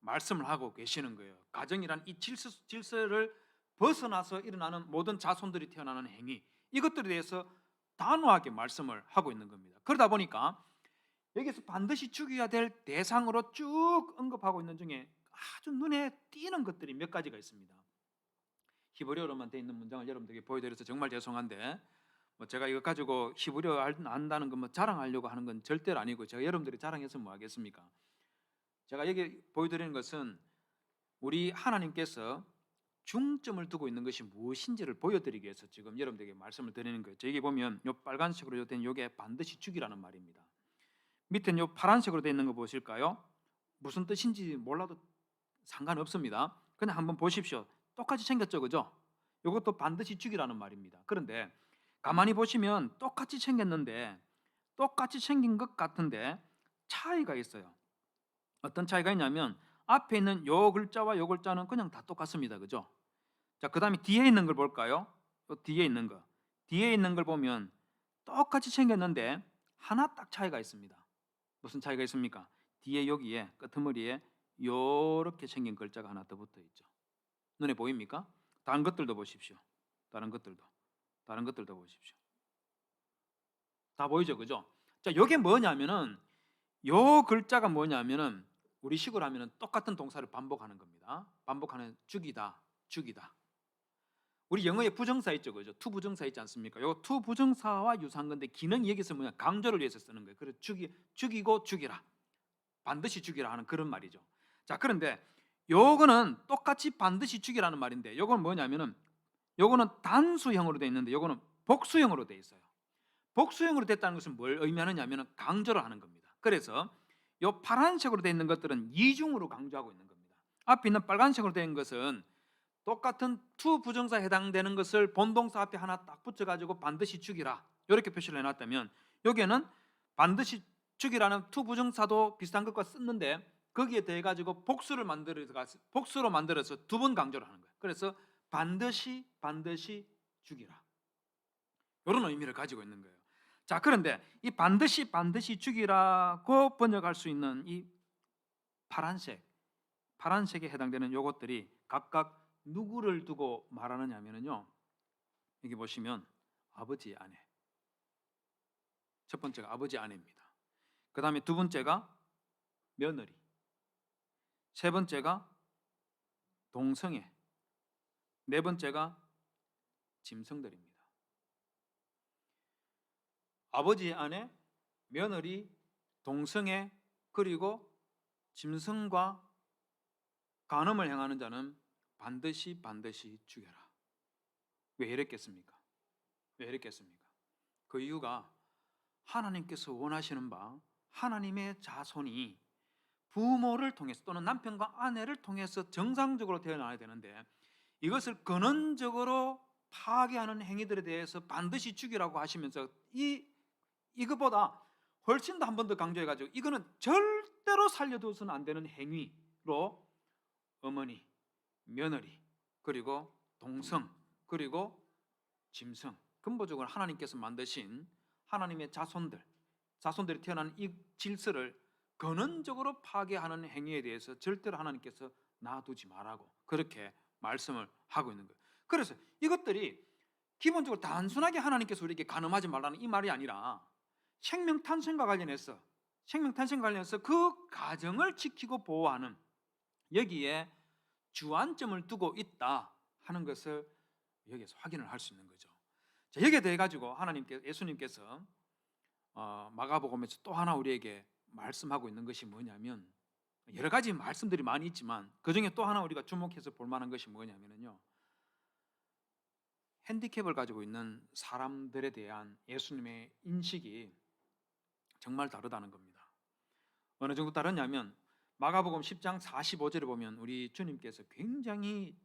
말씀을 하고 계시는 거예요. 가정이란 이 질서를 벗어나서 일어나는 모든 자손들이 태어나는 행위, 이것들에 대해서 단호하게 말씀을 하고 있는 겁니다. 그러다 보니까 여기서 반드시 죽여야 될 대상으로 쭉 언급하고 있는 중에 아주 눈에 띄는 것들이 몇 가지가 있습니다. 히브리어로만 되어 있는 문장을 여러분들에게 보여드려서 정말 죄송한데, 제가 이거 가지고 히브리어 안다는 건 자랑하려고 하는 건 절대로 아니고, 제가 여러분들이 자랑해서 뭐 하겠습니까? 제가 여기 보여드리는 것은 우리 하나님께서 중점을 두고 있는 것이 무엇인지를 보여드리기 위해서 지금 여러분들에게 말씀을 드리는 거예요. 여기 보면 요 빨간색으로 된 요게 반드시 죽이라는 말입니다. 밑에 요 파란색으로 되어 있는 거 보실까요? 무슨 뜻인지 몰라도 상관없습니다. 그냥 한번 보십시오. 똑같이 생겼죠, 그죠? 이것도 반드시 죽이라는 말입니다. 그런데 가만히 보시면 똑같이 생겼는데, 똑같이 생긴 것 같은데 차이가 있어요. 어떤 차이가 있냐면 앞에 있는 요 글자와 요 글자는 그냥 다 똑같습니다, 그죠? 자, 그 다음에 뒤에 있는 걸 볼까요? 뒤에 있는 거. 뒤에 있는 걸 보면 똑같이 생겼는데 하나 딱 차이가 있습니다. 무슨 차이가 있습니까? 뒤에 여기에 끄트머리에 요렇게 생긴 글자가 하나 더 붙어 있죠. 눈에 보입니까? 다른 것들도 보십시오. 다른 것들도 보십시오. 다 보이죠, 그죠? 자, 요게 뭐냐면은 요 글자가 뭐냐면은 우리식으로 하면은 똑같은 동사를 반복하는 겁니다. 반복하는 죽이다. 우리 영어에 부정사 있죠, 그죠? 투 부정사 있지 않습니까? 요 투 부정사와 유사한 건데 기능이 여기서 뭐냐? 강조를 위해서 쓰는 거예요. 그래서 죽이고 죽이라. 반드시 죽이라 하는 그런 말이죠. 자, 그런데 요거는 똑같이 반드시 죽이라는 말인데 요건 뭐냐면은 요거는 단수형으로 되어 있는데 요거는 복수형으로 되어 있어요. 복수형으로 됐다는 것은 뭘 의미하느냐면은 강조를 하는 겁니다. 그래서 요 파란색으로 되어 있는 것들은 이중으로 강조하고 있는 겁니다. 앞에 있는 빨간색으로 되어 있는 것은 똑같은 투 부정사에 해당되는 것을 본동사 앞에 하나 딱 붙여가지고 반드시 죽이라 이렇게 표시를 해놨다면, 여기에는 반드시 죽이라는 투 부정사도 비슷한 것과 썼는데 거기에 대해 가지고 복수로 만들어서 두 번 강조를 하는 거예요. 그래서 반드시 죽이라, 이런 의미를 가지고 있는 거예요. 자, 그런데 이 반드시 죽이라고 번역할 수 있는 이 파란색에 해당되는 요것들이 각각 누구를 두고 말하느냐면요, 여기 보시면 아버지, 아내. 첫 번째가 아버지, 아내입니다. 그 다음에 두 번째가 며느리, 세 번째가 동성애, 네 번째가 짐승들입니다. 아버지, 아내, 며느리, 동성애, 그리고 짐승과 간음을 행하는 자는 반드시 죽여라. 왜 이랬겠습니까? 그 이유가 하나님께서 원하시는 바 하나님의 자손이 부모를 통해서 또는 남편과 아내를 통해서 정상적으로 태어나야 되는데, 이것을 근원적으로 파괴하는 행위들에 대해서 반드시 죽이라고 하시면서 이것보다 훨씬 더 한 번 더 강조해가지고 이거는 절대로 살려두어서는 안 되는 행위로 어머니, 며느리, 그리고 동성, 그리고 짐승, 근본적으로 하나님께서 만드신 하나님의 자손들이 태어난 이 질서를 근원적으로 파괴하는 행위에 대해서 절대로 하나님께서 놔두지 말라고 그렇게 말씀을 하고 있는 거예요. 그래서 이것들이 기본적으로 단순하게 하나님께서 우리에게 간음하지 말라는 이 말이 아니라 생명 탄생과 관련해서 그 가정을 지키고 보호하는, 여기에 주안점을 두고 있다 하는 것을 여기에서 확인을 할 수 있는 거죠. 자, 여기에 대해 가지고 예수님께서 마가복음에서 또 하나 우리에게 말씀하고 있는 것이 뭐냐면, 여러 가지 말씀들이 많이 있지만 그 중에 또 하나 우리가 주목해서 볼 만한 것이 뭐냐면요, 핸디캡을 가지고 있는 사람들에 대한 예수님의 인식이 정말 다르다는 겁니다. 어느 정도 다르냐면 마가복음 10장 45절에 보면 우리 주님께서 굉장히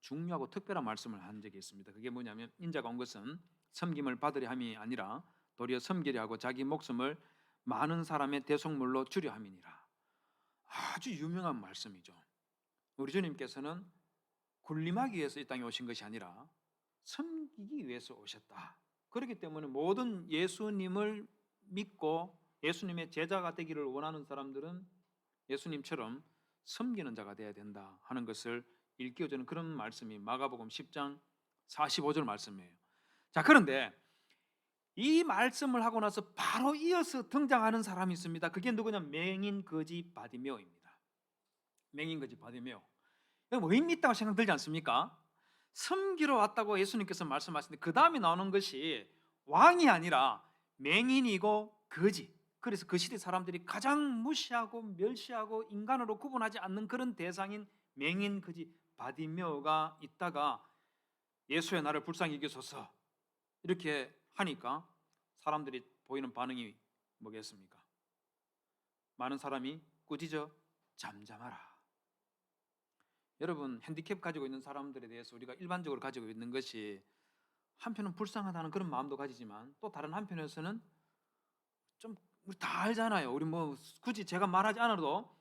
중요하고 특별한 말씀을 한 적이 있습니다. 그게 뭐냐면, 인자가 온 것은 섬김을 받으려 함이 아니라 도리어 섬기려 하고 자기 목숨을 많은 사람의 대속물로 주려 함이니라. 아주 유명한 말씀이죠. 우리 주님께서는 군림하기 위해서 이 땅에 오신 것이 아니라 섬기기 위해서 오셨다. 그렇기 때문에 모든 예수님을 믿고 예수님의 제자가 되기를 원하는 사람들은 예수님처럼 섬기는 자가 되어야 된다 하는 것을 일깨워주는 그런 말씀이 마가복음 10장 45절 말씀이에요. 자, 그런데 이 말씀을 하고 나서 바로 이어서 등장하는 사람이 있습니다. 그게 누구냐? 맹인 거지 바디메오입니다. 맹인 거지 바디메오. 뭐 의미 있다고 생각 들지 않습니까? 섬기러 왔다고 예수님께서 말씀하시는데 그 다음에 나오는 것이 왕이 아니라 맹인이고 거지. 그래서 그 시대 사람들이 가장 무시하고 멸시하고 인간으로 구분하지 않는 그런 대상인 맹인 거지 바디메오가 있다가 예수의 나를 불쌍히 여기소서 이렇게 하니까 사람들이 보이는 반응이 뭐겠습니까? 많은 사람이 꾸짖어 잠잠하라. 여러분, 핸디캡 가지고 있는 사람들에 대해서 우리가 일반적으로 가지고 있는 것이 한편은 불쌍하다는 그런 마음도 가지지만 또 다른 한편에서는 좀 우리 다 알잖아요. 우리 뭐 굳이 제가 말하지 않아도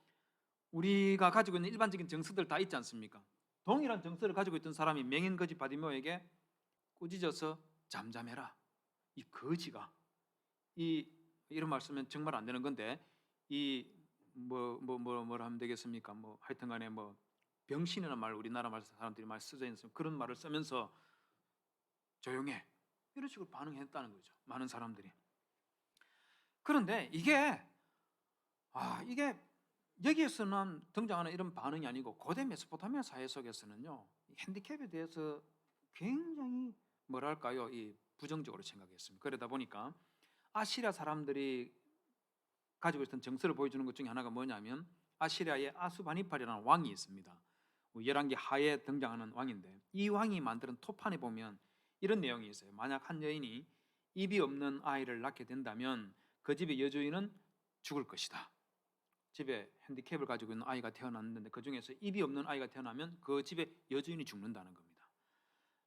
우리가 가지고 있는 일반적인 정서들 다 있지 않습니까? 동일한 정서를 가지고 있던 사람이 맹인 거지 바디메오에게 꾸짖어서 잠잠해라. 이 거지가 이런 말씀은 정말 안 되는 건데 뭐라 하면 되겠습니까? 뭐 하여튼간에 뭐 병신이라는 말 우리나라 말 사람들이 많이 쓰져 있는 그런 말을 쓰면서 조용해 이런 식으로 반응했다는 거죠. 많은 사람들이. 그런데 이게 여기에서는 등장하는 이런 반응이 아니고 고대 메소포타미아 사회 속에서는요, 핸디캡에 대해서 굉장히 뭐랄까요, 이 부정적으로 생각했습니다. 그러다 보니까 아시리아 사람들이 가지고 있던 정서를 보여주는 것 중에 하나가 뭐냐면 아시리아의 아수바니팔이라는 왕이 있습니다. 열왕기 하에 등장하는 왕인데 이 왕이 만드는 토판에 보면 이런 내용이 있어요. 만약 한 여인이 입이 없는 아이를 낳게 된다면 그 집의 여주인은 죽을 것이다. 집에 핸디캡을 가지고 있는 아이가 태어났는데 그 중에서 입이 없는 아이가 태어나면 그 집의 여주인이 죽는다는 겁니다.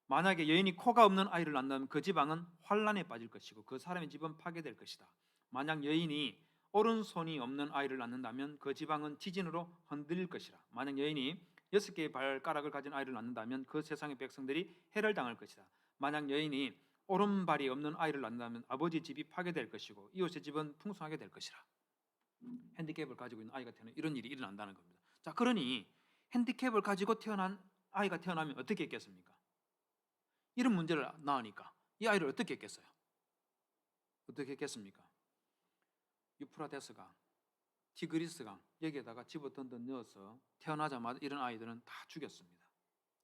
만약에 여인이 코가 없는 아이를 낳는다면 그 지방은 환란에 빠질 것이고 그 사람의 집은 파괴될 것이다. 만약 여인이 오른손이 없는 아이를 낳는다면 그 지방은 지진으로 흔들릴 것이라. 만약 여인이 6개의 발가락을 가진 아이를 낳는다면 그 세상의 백성들이 해를 당할 것이다. 만약 여인이 오른발이 없는 아이를 낳는다면 아버지 집이 파괴될 것이고 이웃의 집은 풍성하게 될 것이라. 핸디캡을 가지고 있는 아이가 태어나면 이런 일이 일어난다는 겁니다. 자, 그러니 핸디캡을 가지고 태어난 아이가 태어나면 어떻게 했겠습니까? 이런 문제를 낳으니까 이 아이를 어떻게 했겠어요? 어떻게 했겠습니까? 유프라테스강, 티그리스강 여기에다가 집어던져 넣어서 태어나자마자 이런 아이들은 다 죽였습니다.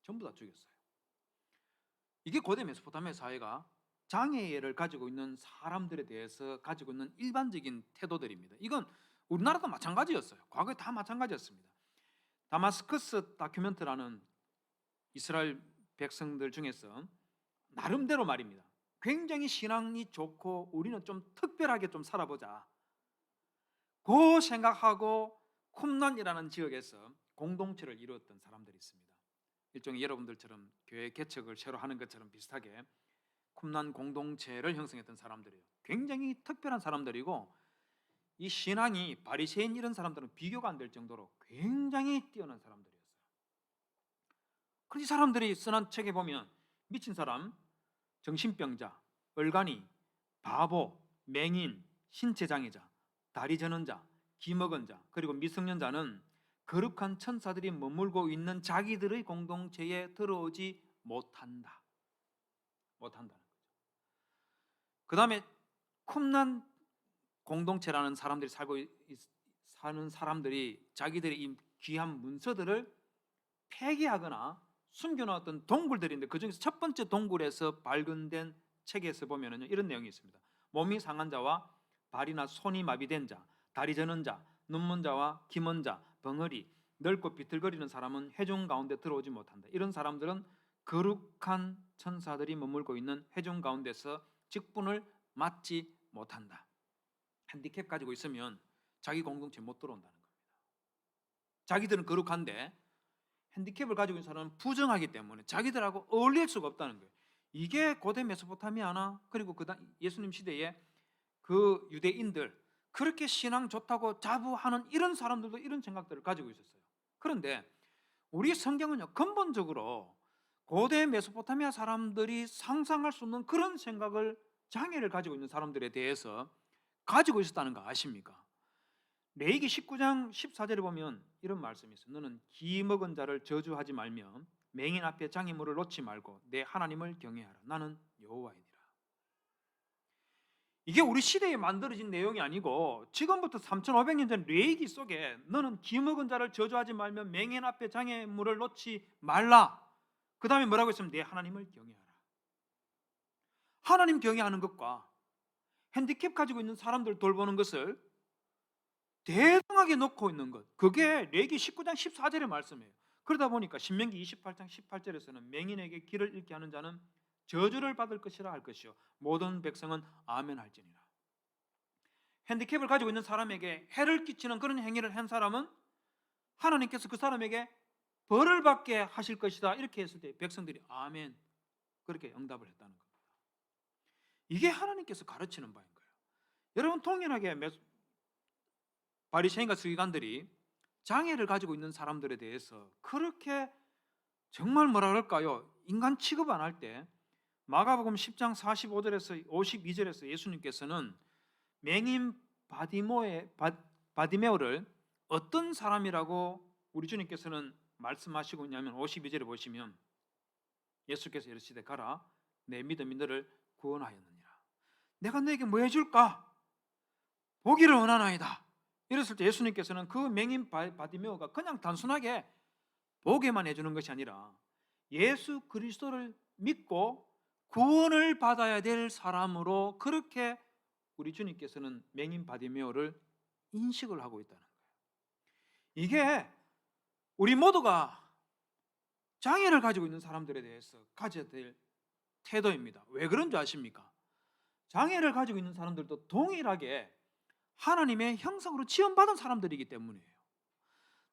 전부 다 죽였어요. 이게 고대 메소포타미아 사회가 장애를 가지고 있는 사람들에 대해서 가지고 있는 일반적인 태도들입니다. 이건 우리나라도 마찬가지였어요. 과거에 다 마찬가지였습니다. 다마스커스 다큐멘트라는 이스라엘 백성들 중에서 나름대로 말입니다. 굉장히 신앙이 좋고 우리는 좀 특별하게 좀 살아보자. 그 생각하고 쿰란이라는 지역에서 공동체를 이루었던 사람들이 있습니다. 일종의 여러분들처럼 교회 개척을 새로 하는 것처럼 비슷하게 쿰란 공동체를 형성했던 사람들이에요. 굉장히 특별한 사람들이고 이 신앙이 바리새인 이런 사람들은 비교가 안 될 정도로 굉장히 뛰어난 사람들이었어요. 그런데 이 사람들이 쓰는 책에 보면 미친 사람, 정신병자, 얼간이, 바보, 맹인, 신체장애자, 다리 저는 자, 기먹은 자, 그리고 미성년자는 거룩한 천사들이 머물고 있는 자기들의 공동체에 들어오지 못한다는 거죠. 그 다음에 쿰란 공동체라는 사람들이 사는 사람들이 자기들의 이 귀한 문서들을 폐기하거나 숨겨놓았던 동굴들인데 그 중에서 첫 번째 동굴에서 발견된 책에서 보면은 이런 내용이 있습니다. 몸이 상한 자와 발이나 손이 마비된 자, 다리 저는 자, 눈먼 자와 기먼 자, 벙어리, 넓고 비틀거리는 사람은 회중 가운데 들어오지 못한다. 이런 사람들은 거룩한 천사들이 머물고 있는 회중 가운데서 직분을 맡지 못한다. 핸디캡 가지고 있으면 자기 공동체 못 들어온다는 겁니다. 자기들은 거룩한데 핸디캡을 가지고 있는 사람은 부정하기 때문에 자기들하고 어울릴 수가 없다는 거예요. 이게 고대 메소포타미아나 그리고 예수님 시대에 그 유대인들 그렇게 신앙 좋다고 자부하는 이런 사람들도 이런 생각들을 가지고 있었어요. 그런데 우리 성경은요 근본적으로 고대 메소포타미아 사람들이 상상할 수 없는 그런 생각을, 장애를 가지고 있는 사람들에 대해서 가지고 있었다는 거 아십니까? 레위기 19장 14절에 보면 이런 말씀이 있어요. 너는 기 먹은 자를 저주하지 말며 맹인 앞에 장애물을 놓지 말고 내 하나님을 경외하라. 나는 여호와이니라. 이게 우리 시대에 만들어진 내용이 아니고 지금부터 3,500년 전 레위기 속에 너는 기 먹은 자를 저주하지 말며 맹인 앞에 장애물을 놓지 말라. 그 다음에 뭐라고 했으면 내 하나님을 경외하라. 하나님 경외하는 것과 핸디캡 가지고 있는 사람들 돌보는 것을 대등하게 놓고 있는 것, 그게 레위기 19장 14절의 말씀이에요. 그러다 보니까 신명기 28장 18절에서는 맹인에게 길을 잃게 하는 자는 저주를 받을 것이라 할 것이요 모든 백성은 아멘 할지니라. 핸디캡을 가지고 있는 사람에게 해를 끼치는 그런 행위를 한 사람은 하나님께서 그 사람에게 벌을 받게 하실 것이다, 이렇게 했을 때 백성들이 아멘, 그렇게 응답을 했다는 겁니다. 이게 하나님께서 가르치는 바인 거예요. 여러분, 동일하게 바리새인과 서기관들이 장애를 가지고 있는 사람들에 대해서 그렇게 정말 뭐라 그럴까요? 인간 취급 안 할 때 마가복음 10장 45절에서 52절에서 예수님께서는 맹인 바디메오를 어떤 사람이라고 우리 주님께서는 말씀하시고 있냐면 52절에 보시면 예수께서 이르시되 가라 내 믿음이 너를 구원하였느니라. 내가 너에게 뭐 해줄까? 보기를 원하나이다. 이랬을 때 예수님께서는 그 맹인 바디메오가 그냥 단순하게 보게만 해주는 것이 아니라 예수 그리스도를 믿고 구원을 받아야 될 사람으로 그렇게 우리 주님께서는 맹인 바디메오를 인식을 하고 있다는 거예요. 이게 우리 모두가 장애를 가지고 있는 사람들에 대해서 가져야 될 태도입니다. 왜 그런 줄 아십니까? 장애를 가지고 있는 사람들도 동일하게 하나님의 형상으로 지음받은 사람들이기 때문이에요.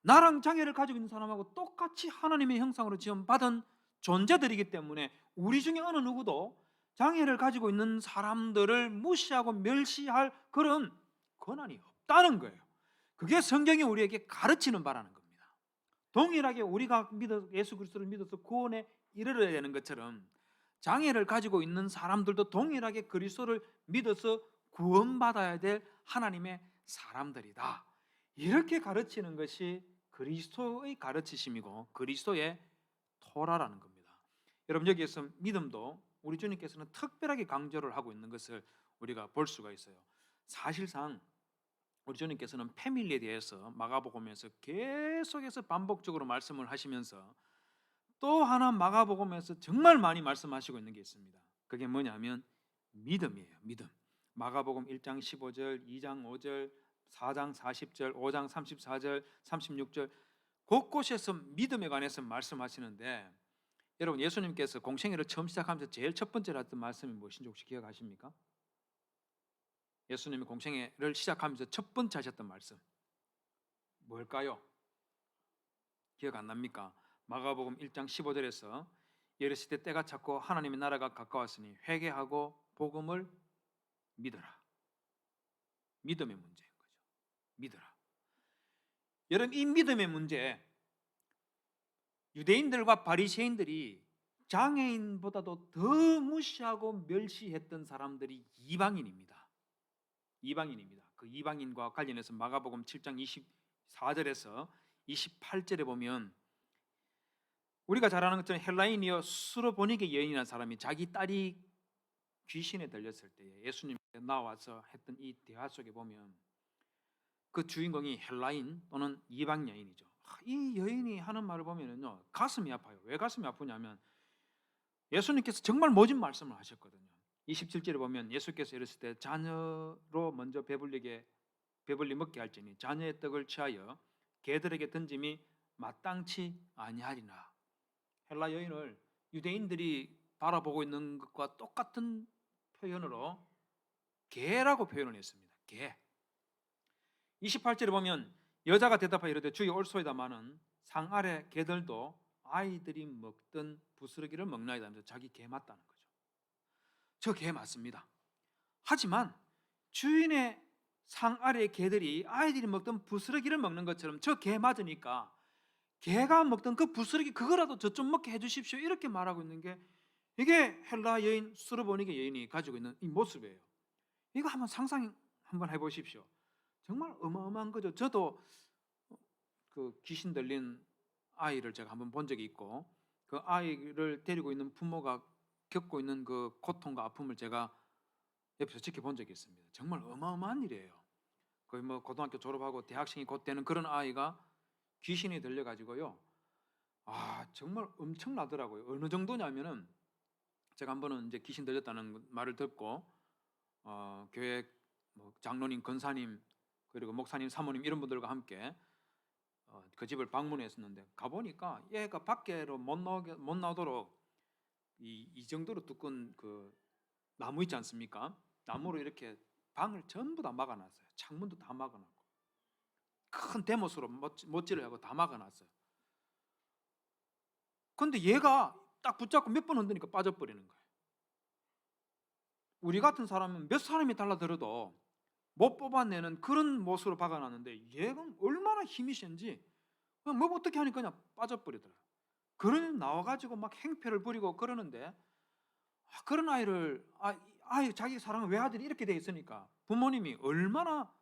나랑 장애를 가지고 있는 사람하고 똑같이 하나님의 형상으로 지음받은 존재들이기 때문에 우리 중에 어느 누구도 장애를 가지고 있는 사람들을 무시하고 멸시할 그런 권한이 없다는 거예요. 그게 성경이 우리에게 가르치는 바라는 겁니다. 동일하게 우리가 예수 그리스도를 믿어서 구원에 이르러야 되는 것처럼 장애를 가지고 있는 사람들도 동일하게 그리스도를 믿어서 구원받아야 될 하나님의 사람들이다. 이렇게 가르치는 것이 그리스도의 가르치심이고 그리스도의 토라라는 겁니다. 여러분, 여기에서 믿음도 우리 주님께서는 특별하게 강조를 하고 있는 것을 우리가 볼 수가 있어요. 사실상 우리 주님께서는 패밀리에 대해서 마가복음에서 계속해서 반복적으로 말씀을 하시면서 또 하나 마가복음에서 정말 많이 말씀하시고 있는 게 있습니다. 그게 뭐냐면 믿음이에요. 믿음. 마가복음 1장 15절, 2장 5절, 4장 40절, 5장 34절, 36절 곳곳에서 믿음에 관해서 말씀하시는데, 여러분, 예수님께서 공생애를 처음 시작하면서 제일 첫 번째로 했던 말씀이 무엇인지 혹시 기억하십니까? 예수님이 공생애를 시작하면서 첫 번째 하셨던 말씀 뭘까요? 기억 안 납니까? 마가복음 1장 15절에서 이르시되 때가 찼고 하나님의 나라가 가까웠으니 회개하고 복음을 믿어라. 믿음의 문제인 거죠. 믿어라. 여러분, 이 믿음의 문제, 유대인들과 바리새인들이 장애인보다도 더 무시하고 멸시했던 사람들이 이방인입니다. 이방인입니다. 그 이방인과 관련해서 마가복음 7장 24절에서 28절에 보면 우리가 잘 아는 것처럼 헬라인이여 수로보니게 여인이라는 사람이 자기 딸이 귀신에 들렸을 때 예수님께 나와서 했던 이 대화 속에 보면 그 주인공이 헬라인 또는 이방 여인이죠. 이 여인이 하는 말을 보면은요, 가슴이 아파요. 왜 가슴이 아프냐면 예수님께서 정말 모진 말씀을 하셨거든요. 27절에 보면 예수께서 이르실 때 자녀로 먼저 배불리 먹게 할지니 자녀의 떡을 취하여 개들에게 던짐이 마땅치 아니하리나. 헬라 여인을 유대인들이 바라보고 있는 것과 똑같은 표현으로 개라고 표현을 했습니다. 개. 28절에 보면 여자가 대답하여 이르되 주여 올소이다마는 상 아래 개들도 아이들이 먹던 부스러기를 먹나이다 하면서 자기 개 맞다는 거죠. 저 개 맞습니다. 하지만 주인의 상 아래 개들이 아이들이 먹던 부스러기를 먹는 것처럼 저 개 맞으니까 개가 먹던 그 부스러기 그거라도 저 좀 먹게 해주십시오 이렇게 말하고 있는 게 이게 헬라 여인 수르보니게 여인이 가지고 있는 이 모습이에요. 이거 한번 상상 한번 해보십시오. 정말 어마어마한 거죠. 저도 그 귀신 들린 아이를 제가 한번 본 적이 있고 그 아이를 데리고 있는 부모가 겪고 있는 그 고통과 아픔을 제가 옆에서 지켜본 적이 있습니다. 정말 어마어마한 일이에요. 거의 뭐 고등학교 졸업하고 대학생이 곧 되는 그런 아이가 귀신이 들려가지고요. 정말 엄청나더라고요. 어느 정도냐면은 제가 한 번은 이제 귀신 들렸다는 말을 듣고 교회 뭐 장로님, 권사님 그리고 목사님, 사모님 이런 분들과 함께 그 집을 방문했었는데 가보니까 얘가 밖으로 못 나오도록 이 정도로 두꺼운 그 나무 있지 않습니까? 나무로 이렇게 방을 전부 다 막아놨어요. 창문도 다 막아놨고 큰 대못으로 못질을 하고 다 막아놨어요. 근데 얘가 딱 붙잡고 몇 번 흔드니까 빠져버리는 거예요. 우리 같은 사람은 몇 사람이 달라들어도 못 뽑아내는 그런 못으로 박아놨는데 얘가 얼마나 힘이 센지 그냥 뭐 어떻게 하니까 그냥 빠져버리더라고요. 그런 나와가지고 막 행패를 부리고 그러는데 그런 아이를 아이 자기 사랑은 외아들이 이렇게 돼 있으니까 부모님이 얼마나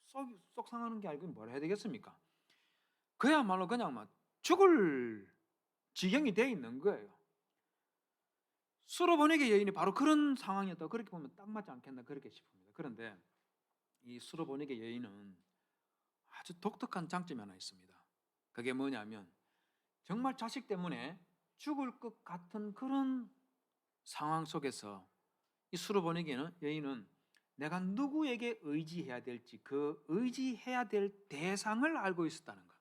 속 상하는 게 알고 뭘 해야 되겠습니까? 그야말로 그냥 막 죽을 지경이 돼 있는 거예요. 수로보니게 여인이 바로 그런 상황이었다. 그렇게 보면 딱 맞지 않겠나 그렇게 싶습니다. 그런데 이 수로보니게 여인은 아주 독특한 장점이 하나 있습니다. 그게 뭐냐면 정말 자식 때문에 죽을 것 같은 그런 상황 속에서 이 수로보니게 여인은 내가 누구에게 의지해야 될지 그 의지해야 될 대상을 알고 있었다는 것.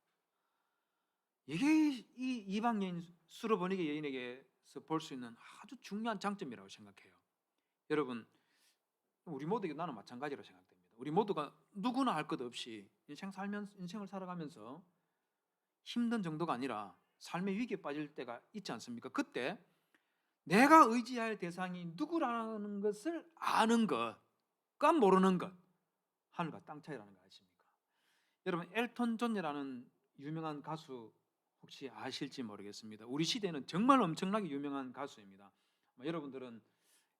이게 이 이방 여인 수로보니게 여인에게서 볼 수 있는 아주 중요한 장점이라고 생각해요. 여러분 우리 모두에게 나는 마찬가지로 생각됩니다. 우리 모두가 누구나 할 것 없이 인생을 살아가면서 힘든 정도가 아니라 삶의 위기에 빠질 때가 있지 않습니까? 그때 내가 의지할 대상이 누구라는 것을 아는 것과 모르는 것 하늘과 땅 차이라는 거 아십니까? 여러분 엘턴 존이라는 유명한 가수 혹시 아실지 모르겠습니다. 우리 시대에는 정말 엄청나게 유명한 가수입니다. 여러분들은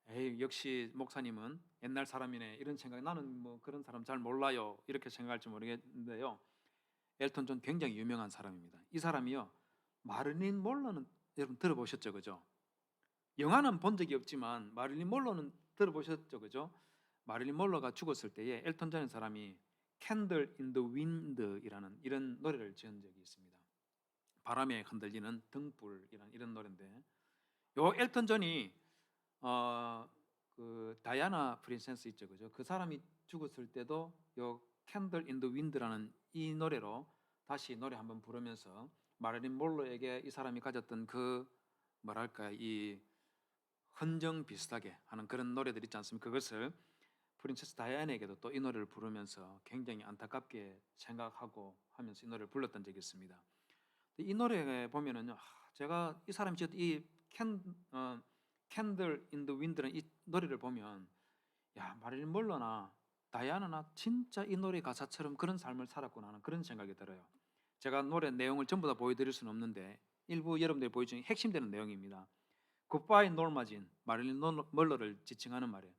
에이 역시 목사님은 옛날 사람이네 이런 생각 나는 뭐 그런 사람 잘 몰라요 이렇게 생각할지 모르겠는데요. 엘턴 존 굉장히 유명한 사람입니다. 이 사람이요 마릴린 몰로는 여러분 들어보셨죠, 그죠? 영화는 본 적이 없지만 마릴린 몰로는 들어보셨죠, 그죠? 마릴린 몰로가 죽었을 때에 엘턴 존이라는 사람이 Candle in the Wind이라는 이런 노래를 지은 적이 있습니다. 바람에 흔들리는 등불이라는 이런 노래인데 요 엘턴 존이 그 다이아나 프린세스 있죠, 그죠? 그 사람이 죽었을 때도 요 Candle in the Wind라는 이 노래로 다시 노래 한번 부르면서 마릴린 몰로에게 이 사람이 가졌던 그 뭐랄까 이 헌정 비슷하게 하는 그런 노래들 있지 않습니까? 그것을 프린세스 다이아나에게도 또 이 노래를 부르면서 굉장히 안타깝게 생각하고 하면서 이 노래를 불렀던 적이 있습니다. 이 노래에 보면은요, 제가 이 사람이 지었던 이 Candle in the Wind라는 이 노래를 보면 야 마릴린 몰로나 다이아나나 진짜 이 노래 가사처럼 그런 삶을 살았구나 하는 그런 생각이 들어요. 제가 노래 내용을 전부 다 보여드릴 수는 없는데 일부 여러분들이 보여주는 핵심되는 내용입니다. Goodbye Norma Jean, 마릴린 몰로를 지칭하는 말이에요.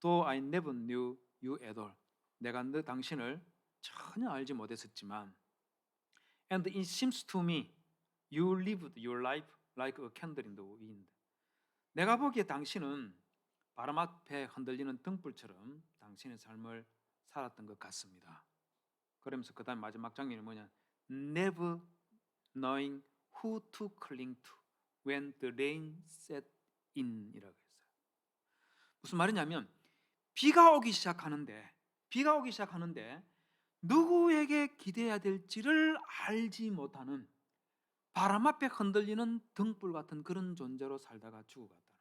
Though I never knew you at all, 내가 당신을 전혀 알지 못했었지만 And it seems to me you lived your life like a candle in the wind. 내가 보기에 당신은 바람 앞에 흔들리는 등불처럼 당신의 삶을 살았던 것 같습니다. 그러면서 그 다음 마지막 장면이 뭐냐, Never knowing who to cling to when the rain set in 이라고 했어요. 무슨 말이냐면 비가 오기 시작하는데 누구에게 기대야 될지를 알지 못하는 바람 앞에 흔들리는 등불 같은 그런 존재로 살다가 죽어갔다는 거죠.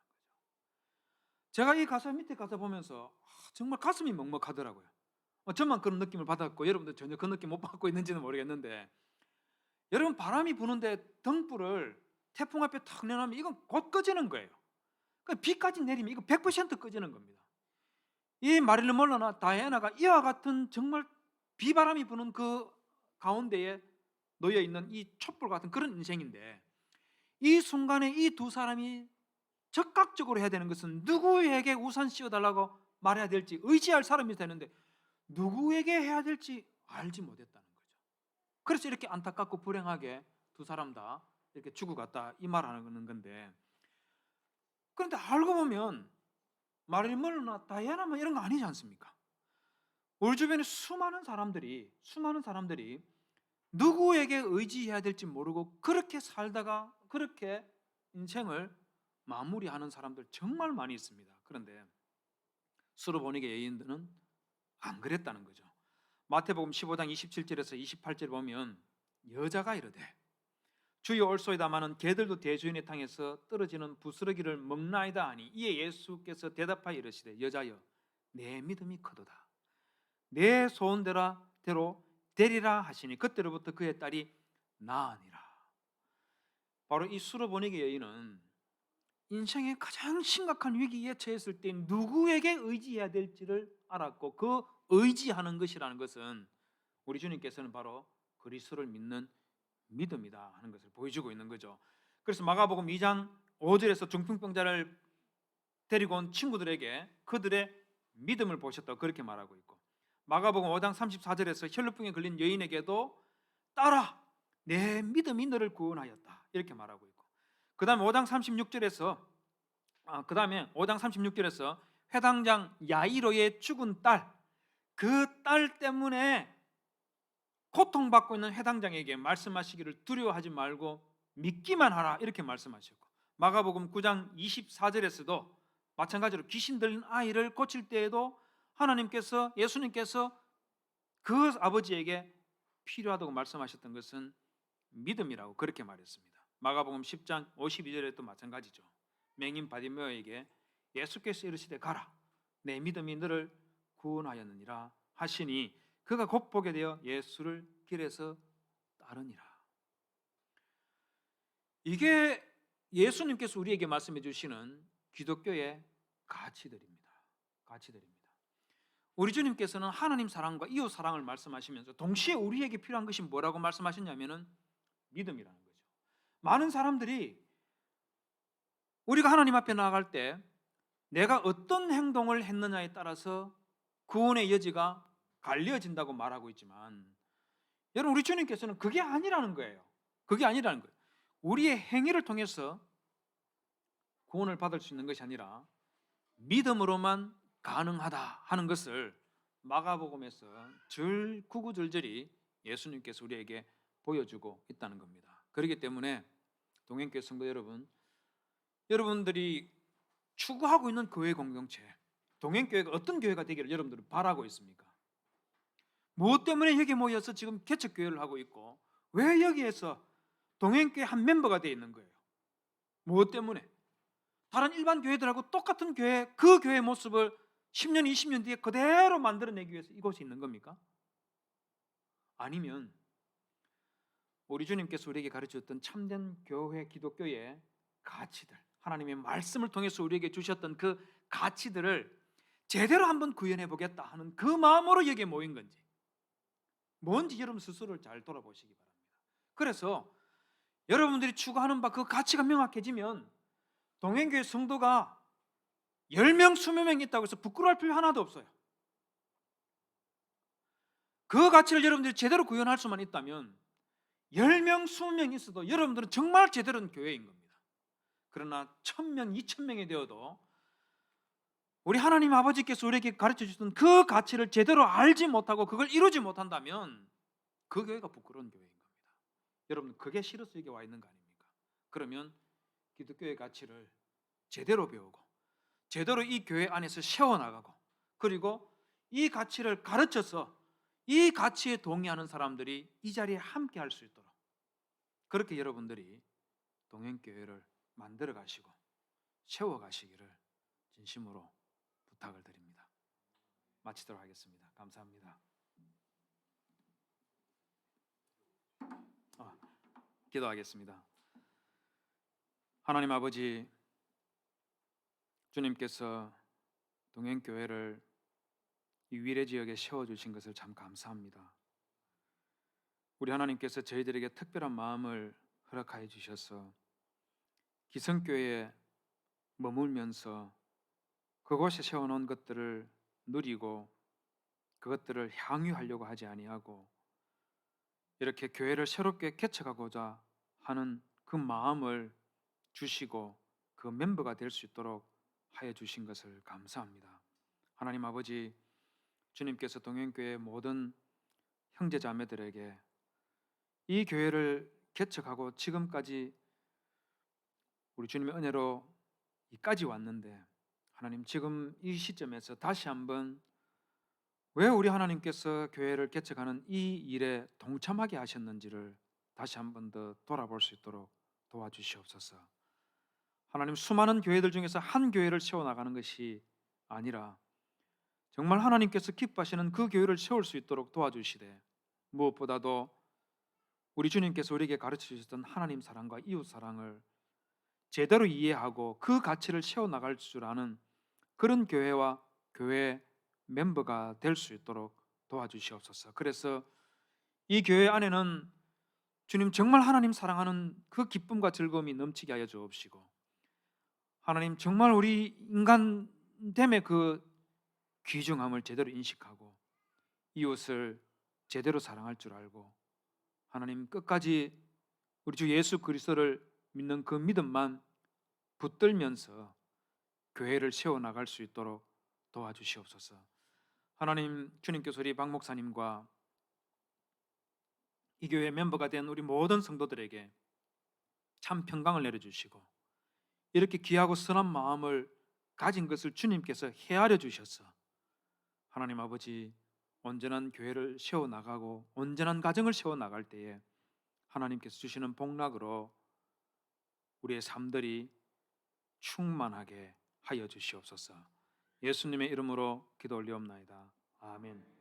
제가 이 가사 밑에 가사 보면서 정말 가슴이 먹먹하더라고요. 저만 그런 느낌을 받았고 여러분들 전혀 그 느낌 못 받고 있는지는 모르겠는데 여러분 바람이 부는데 등불을 태풍 앞에 탁 내놓으면 이건 곧 꺼지는 거예요. 비까지 내리면 이거 100% 꺼지는 겁니다. 이 마릴린 몰로나 다이애나가 이와 같은 정말 비바람이 부는 그 가운데에 놓여 있는 이 촛불 같은 그런 인생인데, 이 순간에 이 두 사람이 적극적으로 해야 되는 것은 누구에게 우산 씌워달라고 말해야 될지 의지할 사람이 되는데 누구에게 해야 될지 알지 못했다는 거죠. 그래서 이렇게 안타깝고 불행하게 두 사람 다 이렇게 죽어갔다 이 말하는 건데, 그런데 알고 보면 마릴몰로나 다이애나만 이런 거 아니지 않습니까? 우리 주변에 수많은 사람들이 누구에게 의지해야 될지 모르고 그렇게 살다가 그렇게 인생을 마무리하는 사람들 정말 많이 있습니다. 그런데 수로보니게 여인들은 안 그랬다는 거죠. 마태복음 15장 27절에서 28절 보면 여자가 이르되 주여 올소이다마는 개들도 대주인의 탕에서 떨어지는 부스러기를 먹나이다 하니, 이에 예수께서 대답하여 이르시되 여자여 내 믿음이 크도다, 내 소원대로 되리라 하시니 그때로부터 그의 딸이 나으니라. 바로 이 수로보니게 여인은 인생의 가장 심각한 위기에 처했을 때 누구에게 의지해야 될지를 알았고, 그 의지하는 것이라는 것은 우리 주님께서는 바로 그리스도를 믿는 믿음이다 하는 것을 보여주고 있는 거죠. 그래서 마가복음 2장 5절에서 중풍병자를 데리고 온 친구들에게 그들의 믿음을 보셨다고 그렇게 말하고 있고, 마가복음 5장 34절에서 혈루병에 걸린 여인에게도 딸아 내 믿음이 너를 구원하였다 이렇게 말하고 있고, 그 다음에 5장 36절에서 회당장 야이로의 죽은 딸, 그 딸 때문에 고통받고 있는 회당장에게 말씀하시기를 두려워하지 말고 믿기만 하라 이렇게 말씀하셨고, 마가복음 9장 24절에서도 마찬가지로 귀신 들린 아이를 고칠 때에도 예수님께서 그 아버지에게 필요하다고 말씀하셨던 것은 믿음이라고 그렇게 말했습니다. 마가복음 10장 52절에도 마찬가지죠. 맹인 바디메오에게 예수께서 이르시되 가라 내 믿음이 너를 구원하였느니라 하시니 그가 곧 보게 되어 예수를 길에서 따르니라. 이게 예수님께서 우리에게 말씀해 주시는 기독교의 가치들입니다. 우리 주님께서는 하나님 사랑과 이웃 사랑을 말씀하시면서 동시에 우리에게 필요한 것이 뭐라고 말씀하셨냐면은 믿음이라는 거죠. 많은 사람들이 우리가 하나님 앞에 나아갈 때 내가 어떤 행동을 했느냐에 따라서 구원의 여지가 갈려진다고 말하고 있지만, 여러분 우리 주님께서는 그게 아니라는 거예요. 우리의 행위를 통해서 구원을 받을 수 있는 것이 아니라 믿음으로만 가능하다 하는 것을 마가복음에서 구구절절히 예수님께서 우리에게 보여주고 있다는 겁니다. 그렇기 때문에 동행교회 성도 여러분들이 추구하고 있는 교회 공동체, 동행교회가 어떤 교회가 되기를 여러분들은 바라고 있습니까? 무엇 때문에 여기 모여서 지금 개척교회를 하고 있고 왜 여기에서 동행교회 한 멤버가 되어 있는 거예요? 무엇 때문에? 다른 일반 교회들하고 똑같은 교회, 그 교회의 모습을 10년, 20년 뒤에 그대로 만들어내기 위해서 이곳에 있는 겁니까? 아니면 우리 주님께서 우리에게 가르쳤던 참된 교회, 기독교의 가치들, 하나님의 말씀을 통해서 우리에게 주셨던 그 가치들을 제대로 한번 구현해 보겠다 하는 그 마음으로 여기에 모인 건지, 뭔지 여러분 스스로를 잘 돌아보시기 바랍니다. 그래서 여러분들이 추구하는 바 그 가치가 명확해지면 동행교회 성도가 10명, 20명 있다고 해서 부끄러워할 필요 하나도 없어요. 그 가치를 여러분들이 제대로 구현할 수만 있다면 10명, 20명 있어도 여러분들은 정말 제대로 된 교회인 겁니다. 그러나 1000명, 2000명이 되어도 우리 하나님 아버지께서 우리에게 가르쳐 주셨던 그 가치를 제대로 알지 못하고 그걸 이루지 못한다면 그 교회가 부끄러운 교회인 겁니다. 여러분 그게 싫어서 여기 와 있는 거 아닙니까? 그러면 기독교의 가치를 제대로 배우고 제대로 이 교회 안에서 세워나가고, 그리고 이 가치를 가르쳐서 이 가치에 동의하는 사람들이 이 자리에 함께 할 수 있도록 그렇게 여러분들이 동행교회를 만들어 가시고 세워 가시기를 진심으로 부탁을 드립니다. 마치도록 하겠습니다. 감사합니다. 기도하겠습니다. 하나님 아버지, 주님께서 동행교회를 이 위례 지역에 세워주신 것을 참 감사합니다. 우리 하나님께서 저희들에게 특별한 마음을 허락하여 주셔서 기성교회에 머물면서 그곳에 세워놓은 것들을 누리고 그것들을 향유하려고 하지 아니하고 이렇게 교회를 새롭게 개척하고자 하는 그 마음을 주시고 그 멤버가 될 수 있도록 하여 주신 것을 감사합니다. 하나님 아버지, 주님께서 동행교회 모든 형제자매들에게 이 교회를 개척하고 지금까지 우리 주님의 은혜로 이까지 왔는데, 하나님 지금 이 시점에서 다시 한번 왜 우리 하나님께서 교회를 개척하는 이 일에 동참하게 하셨는지를 다시 한번 더 돌아볼 수 있도록 도와주시옵소서. 하나님, 수많은 교회들 중에서 한 교회를 세워나가는 것이 아니라 정말 하나님께서 기뻐하시는 그 교회를 세울 수 있도록 도와주시되, 무엇보다도 우리 주님께서 우리에게 가르쳐 주셨던 하나님 사랑과 이웃 사랑을 제대로 이해하고 그 가치를 세워나갈 줄 아는 그런 교회와 교회 멤버가 될 수 있도록 도와주시옵소서. 그래서 이 교회 안에는 주님 정말 하나님 사랑하는 그 기쁨과 즐거움이 넘치게 하여 주옵시고, 하나님 정말 우리 인간됨의 그 귀중함을 제대로 인식하고 이웃을 제대로 사랑할 줄 알고, 하나님 끝까지 우리 주 예수 그리스도를 믿는 그 믿음만 붙들면서 교회를 세워나갈 수 있도록 도와주시옵소서. 하나님, 주님께서 우리 박 목사님과 이 교회 멤버가 된 우리 모든 성도들에게 참 평강을 내려주시고 이렇게 귀하고 선한 마음을 가진 것을 주님께서 헤아려 주셔서 하나님 아버지, 온전한 교회를 세워나가고 온전한 가정을 세워나갈 때에 하나님께서 주시는 복락으로 우리의 삶들이 충만하게 하여 주시옵소서. 예수님의 이름으로 기도 올리옵나이다. 아멘.